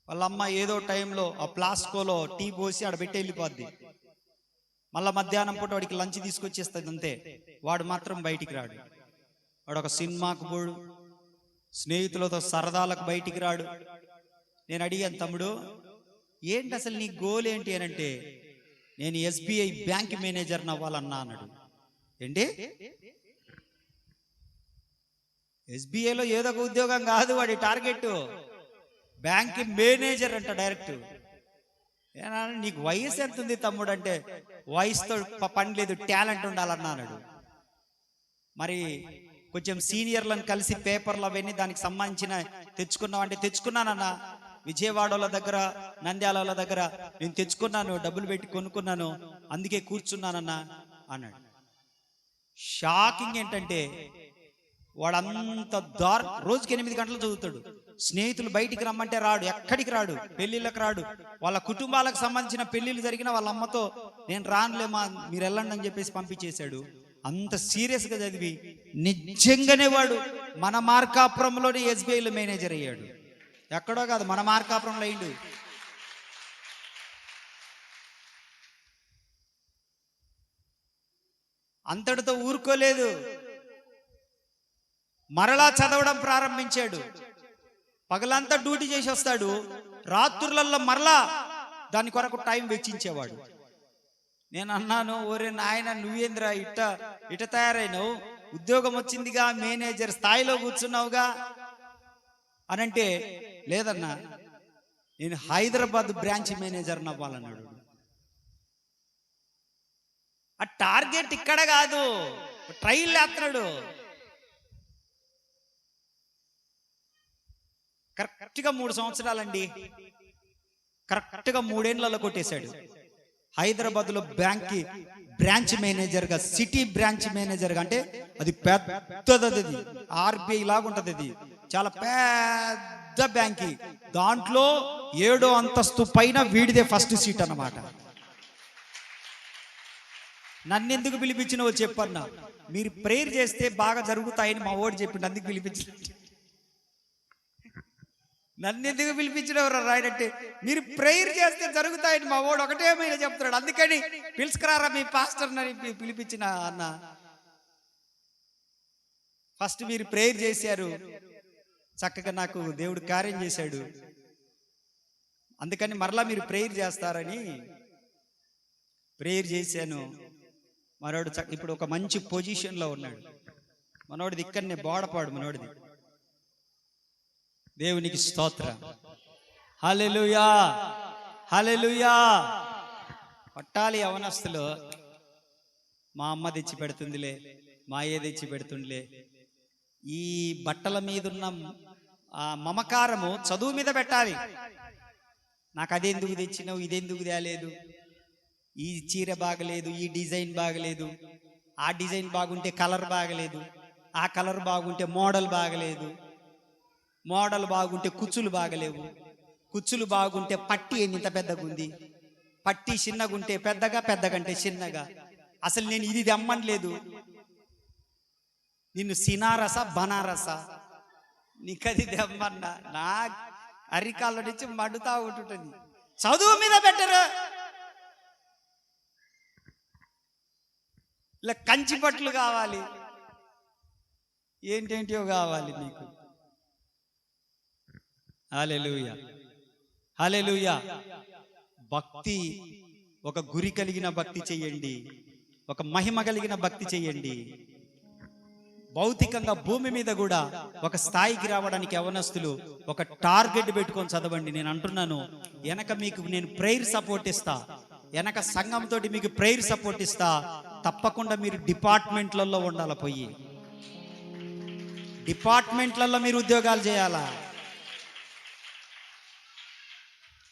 వాళ్ళ అమ్మ ఏదో టైంలో ఆ ప్లాస్కోలో టీ పోసి ఆడ పెట్టి వెళ్ళిపోద్ది. మళ్ళా మధ్యాహ్నం పూట వాడికి లంచ్ తీసుకొచ్చేస్తుంది అంతే. వాడు మాత్రం బయటికి రాడు. వాడు ఒక సినిమాకు పోడు, స్నేహితులతో సరదాలకు బయటికి రాడు. నేను అడిగాను, తమ్ముడు ఏంటి అసలు నీ గోల్ ఏంటి అని అంటే, నేను SBI బ్యాంక్ మేనేజర్ని అవ్వాలన్నా అన్నాడు. ఏంటి? SBIలో ఏదో ఒక ఉద్యోగం కాదు వాడి టార్గెట్, బ్యాంక్ మేనేజర్ అంట డైరెక్ట్. నీకు వయసు ఎంత ఉంది తమ్ముడు అంటే, వయసుతో పని లేదు, టాలెంట్ ఉండాలన్నా అన్నాడు. మరి కొంచెం సీనియర్లను కలిసి పేపర్లు అవన్నీ దానికి సంబంధించిన తెచ్చుకున్నావు అంటే, తెచ్చుకున్నానన్నా. విజయవాడల దగ్గర, నంద్యాల దగ్గర నేను తెచ్చుకున్నాను, డబ్బులు పెట్టి కొనుక్కున్నాను, అందుకే కూర్చున్నానన్నా అన్నాడు. షాకింగ్ ఏంటంటే వాడంత రోజుకి 8 గంటలు చదువుతాడు. స్నేహితులు బయటికి రమ్మంటే రాడు, ఎక్కడికి రాడు, పెళ్లిళ్ళకి రాడు. వాళ్ళ కుటుంబాలకు సంబంధించిన పెళ్లిళ్ళు జరిగిన వాళ్ళ అమ్మతో నేను రానులేమా, మీరు వెళ్ళండి అని చెప్పేసి పంపించేశాడు. అంత సీరియస్ గా చదివి నిజంగానే వాడు మన మార్కాపురంలోనే SBIలో మేనేజర్ అయ్యాడు. ఎక్కడో కాదు, మన మార్కాపురంలో అయ్యిండు. అంతటితో ఊరుకోలేదు, మరలా చదవడం ప్రారంభించాడు. పగలంతా డ్యూటీ చేసి వస్తాడు, రాత్రులలో మరలా దాని కొరకు టైం వెచ్చించేవాడు. నేను అన్నాను, ఓరే నాయన నువ్వేంద్రా ఇట తయారైనవు, ఉద్యోగం వచ్చిందిగా, మేనేజర్ స్థాయిలో కూర్చున్నావుగా అనంటే, లేదన్నా నేను హైదరాబాద్ బ్రాంచ్ మేనేజర్ అవ్వాలన్నాడు. ఆ టార్గెట్ ఇక్కడ కాదు, ట్రైల్ వేస్తున్నాడు. కరెక్ట్గా 3 సంవత్సరాలండి, కరెక్ట్గా 3 ఏళ్లలో కొట్టేశాడు. హైదరాబాద్లో బ్రాంచ్ మేనేజర్గా, సిటీ బ్రాంచ్ మేనేజర్గా, అంటే అది పెద్దది, అది RBI లాగా ఉంటుంది. అది చాలా పెద్ద బ్యాంకి, దాంట్లో 7వ అంతస్తు పైన వీడిదే ఫస్ట్ సీట్ అన్నమాట. నన్నెందుకు పిలిపించినవో చెప్పన్నా, మీరు ప్రేయర్ చేస్తే బాగా జరుగుతాయని మా ఓడి చెప్పిండు, అందుకు పిలిపించిన. నన్నెందుకు పిలిపించినవరా రాయనంటే, మీరు ప్రేయర్ చేస్తే జరుగుతాయని మా ఓడు ఒకటేమైనా చెప్తున్నాడు, అందుకని పిలుచుకురారా మీ పాస్టర్ని పిలిపించిన అన్న. ఫస్ట్ మీరు ప్రేయర్ చేశారు, చక్కగా నాకు దేవుడు కార్యం చేశాడు, అందుకని మరలా మీరు ప్రేయర్ చేస్తారని ప్రేయర్ చేశాను. మనోడు ఇప్పుడు ఒక మంచి పొజిషన్లో ఉన్నాడు. మనోడిది ఇక్కడనే బోడపాడు, మనోడిది. దేవునికి స్తోత్ర. హల్లెలూయా, హల్లెలూయా. పట్టాలి యవనస్తులు, మా అమ్మ తెచ్చి పెడుతుందిలే, మా అయ్య తెచ్చి పెడుతుందిలే. ఈ బట్టల మీదున్న ఆ మమకారము చదువు మీద పెట్టాలి. నాకు అదెందుకు తెచ్చినావు, ఇదెందుకు తేలేదు, ఈ చీర బాగలేదు, ఈ డిజైన్ బాగలేదు, ఆ డిజైన్ బాగుంటే కలర్ బాగలేదు, ఆ కలర్ బాగుంటే మోడల్ బాగలేదు, మోడల్ బాగుంటే కుచ్చులు బాగలేవు, కుచ్చులు బాగుంటే పట్టి ఇంత పెద్దగా ఉంది, పట్టి చిన్నగుంటే పెద్దగా, పెద్దగంటే చిన్నగా. అసలు నేను ఇది తెమ్మనలేదు, నిన్ను సినారస బనారస, నీకది తెమ్మన్నా. నా అరికాళ్ళ నుంచి మడుతా ఉంటుంటుంది. చదువు మీద పెట్టరు, ఇలా కంచి పట్లు కావాలి, ఏంటేంటియో కావాలి మీకు. హల్లెలూయా, హల్లెలూయా. భక్తి, ఒక గురి కలిగిన భక్తి చెయ్యండి, ఒక మహిమ కలిగిన భక్తి చెయ్యండి. భౌతికంగా భూమి మీద కూడా ఒక స్థాయికి రావడానికి యవనస్తులు ఒక టార్గెట్ పెట్టుకొని చదవండి. నేను అంటున్నాను, వెనక మీకు నేను ప్రేయర్ సపోర్ట్ ఇస్తా, వెనక సంఘంతో మీకు ప్రేయర్ సపోర్ట్ ఇస్తా. తప్పకుండా మీరు డిపార్ట్మెంట్లలో ఉండాలి, పోయి డిపార్ట్మెంట్లలో మీరు ఉద్యోగాలు చేయాలా.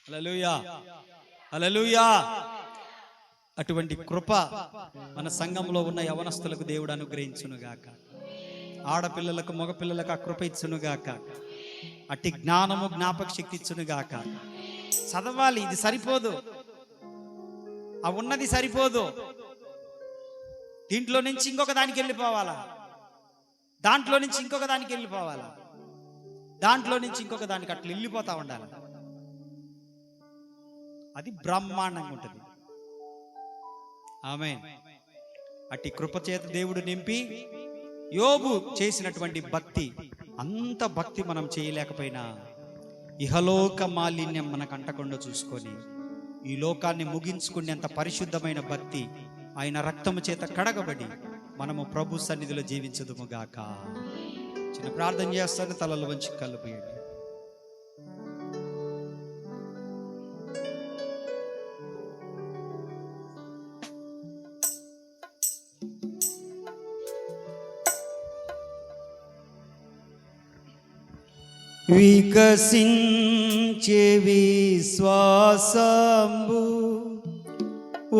హల్లెలూయా, హల్లెలూయా. అటువంటి కృప మన సంఘంలో ఉన్న యవనస్తులకు దేవుడు అనుగ్రహించునుగాక. ఆడపిల్లలకు మగపిల్లలకు ఆ కృప ఇచ్చునుగాక. అట్టి జ్ఞానము జ్ఞాపక శక్తి ఇచ్చునుగాక. చదవాలి, ఇది సరిపోదు, ఆ ఉన్నది సరిపోదు. దీంట్లో నుంచి ఇంకొక దానికి వెళ్ళిపోవాలా, దాంట్లో నుంచి ఇంకొక దానికి వెళ్ళిపోవాలా, దాంట్లో నుంచి ఇంకొక దానికి అట్లా వెళ్ళిపోతా ఉండాలి. అది బ్రహ్మాండంగా ఉంటుంది. ఆమేన్. అట్టి కృపచేత దేవుడు నింపి యోబు చేసినటువంటి భక్తి, అంత భక్తి మనం చేయలేకపోయినా ఇహలోక మాలిన్యం మనకు అంటకుండా చూసుకొని ఈ లోకాన్ని ముగించుకునేంత పరిశుద్ధమైన భక్తి ఆయన రక్తము చేత కడగబడి మనము ప్రభు సన్నిధిలో జీవించదుముగాక. చిన్న ప్రార్థన చేస్తాను, తలలు వంచి కళ్ళు పోయండి. వికసించే విశ్వాసంబు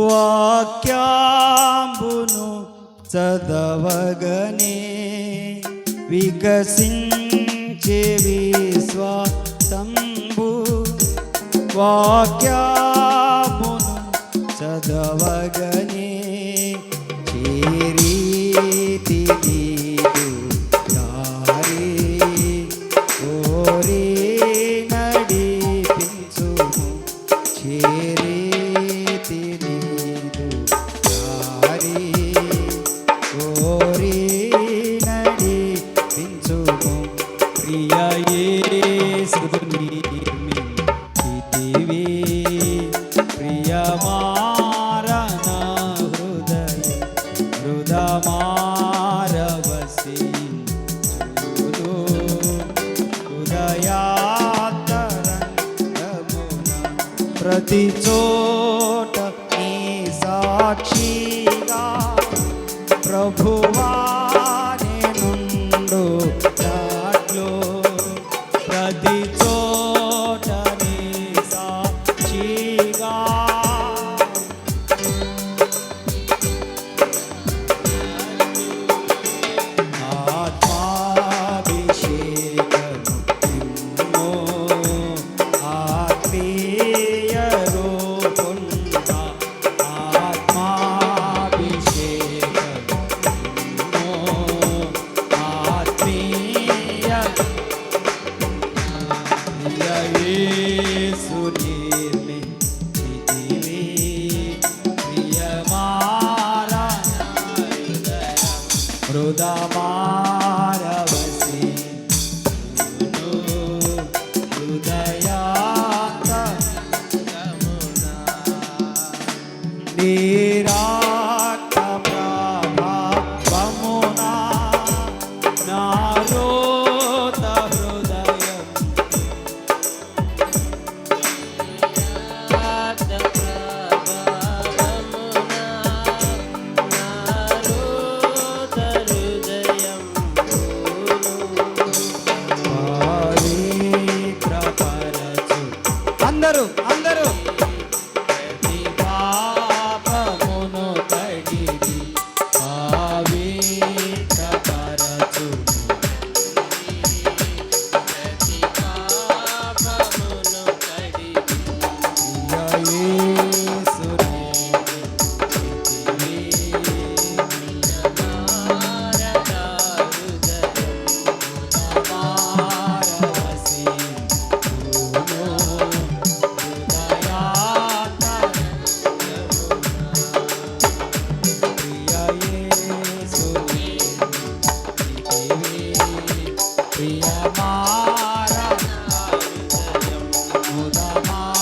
వాక్యాంబును చదవగనే, వికసించే విశ్వాసంబు వాక్యాంబును చదవగనే, చేరీతి నీదు దారి ఓరి నడిపించుము, చేరీతి నీదు దారి ఓరి నడిపించుము, ప్రియ యేసుని నిర్మితివి, ప్రియమారణ హృదయ హృదమారవసించుదు, హృదయాతరంగమున ప్రతి చోట నీ సాక్షిగా ప్రభువా నేనుండు దాట్లో, ప్రతి చోట నీ సాక్షిగా ఆత్మాభిషేక యేసు నిర్మించితివి ప్రియమార హృదమారవసి హృదయాంత నీరాక్త ప్రభావమునా నారోత హృదయం పవిత్రపరచు అందరూ ప్రతి పాపమును కడిగి పవిత్రపరచు యేసు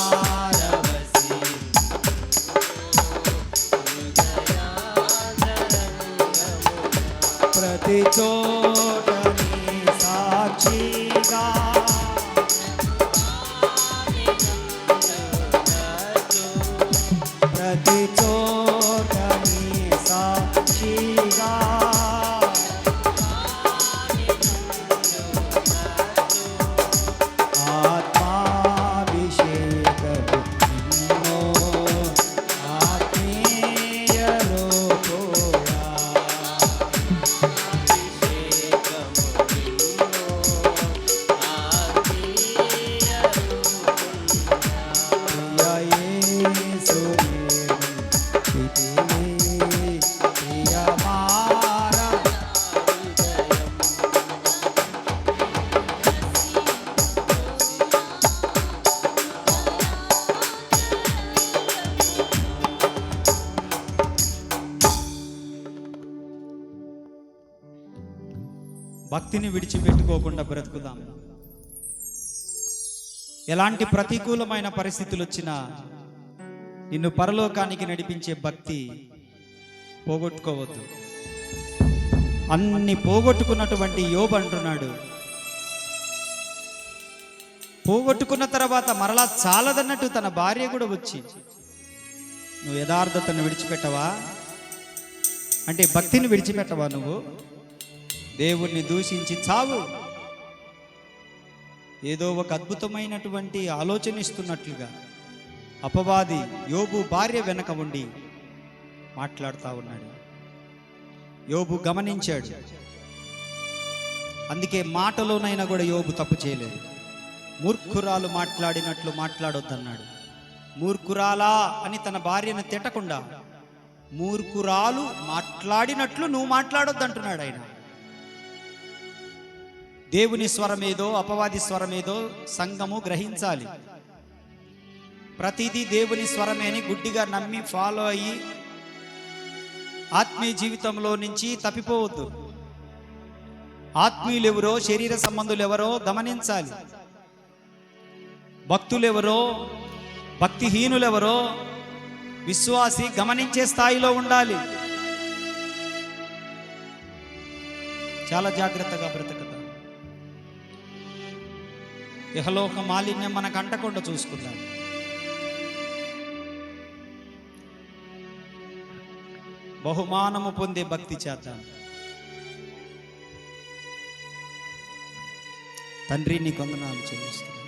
మారవసి ప్రతి చోట నీ సాక్షిగా ప్రతి చోట నీ సాక్షిగా ఆత్మాభిషేకము నిన్నో ఆత్మీయలో కూడా యేసు ప్రియమార భక్తిని విడిచిపెట్టుకోకుండా బ్రతుకుదాం. ఎలాంటి ప్రతికూలమైన పరిస్థితులు వచ్చినా నిన్ను పరలోకానికి నడిపించే భక్తి పోగొట్టుకోవద్దు. అన్ని పోగొట్టుకున్నటువంటి యోబు అంటున్నాడు, పోగొట్టుకున్న తర్వాత మరలా చాలదన్నట్టు తన భార్య కూడా వచ్చి, నువ్వు యథార్థతను విడిచిపెట్టవా అంటే భక్తిని విడిచిపెట్టవా, నువ్వు దేవుణ్ణి దూషించి చావు. ఏదో ఒక అద్భుతమైనటువంటి ఆలోచన ఇస్తున్నట్లుగా అపవాది యోబు భార్య వెనక ఉండి మాట్లాడుతూ ఉన్నాడు. యోబు గమనించాడు. అందుకే మాటలోనైనా కూడా యోబు తప్పు చేయలేదు. మూర్ఖురాలు మాట్లాడినట్లు మాట్లాడొద్దన్నాడు. మూర్ఖురాలా అని తన భార్యను తిట్టకుండా మూర్ఖురాలు మాట్లాడినట్లు నువ్వు మాట్లాడొద్దంటున్నాడు ఆయన. దేవుని స్వరమేదో అపవాది స్వరమేదో సంఘము గ్రహించాలి. ప్రతిదీ దేవుని స్వరమే అని గుడ్డిగా నమ్మి ఫాలో అయ్యి ఆత్మీయ జీవితంలో నుంచి తప్పిపోవద్దు. ఆత్మీయులు ఎవరో, శరీర సంబంధులు ఎవరో గమనించాలి. భక్తులెవరో, భక్తిహీనులెవరో విశ్వాసి గమనించే స్థాయిలో ఉండాలి. చాలా జాగ్రత్తగా బ్రతకదు. ఇహలోక మాలిన్యం మనకు అంటకుండా చూసుకుందాం. బహుమానము పొందే భక్తి చేద్దాం. తండ్రి నీ వందనాలు చెల్లిస్తున్నాను.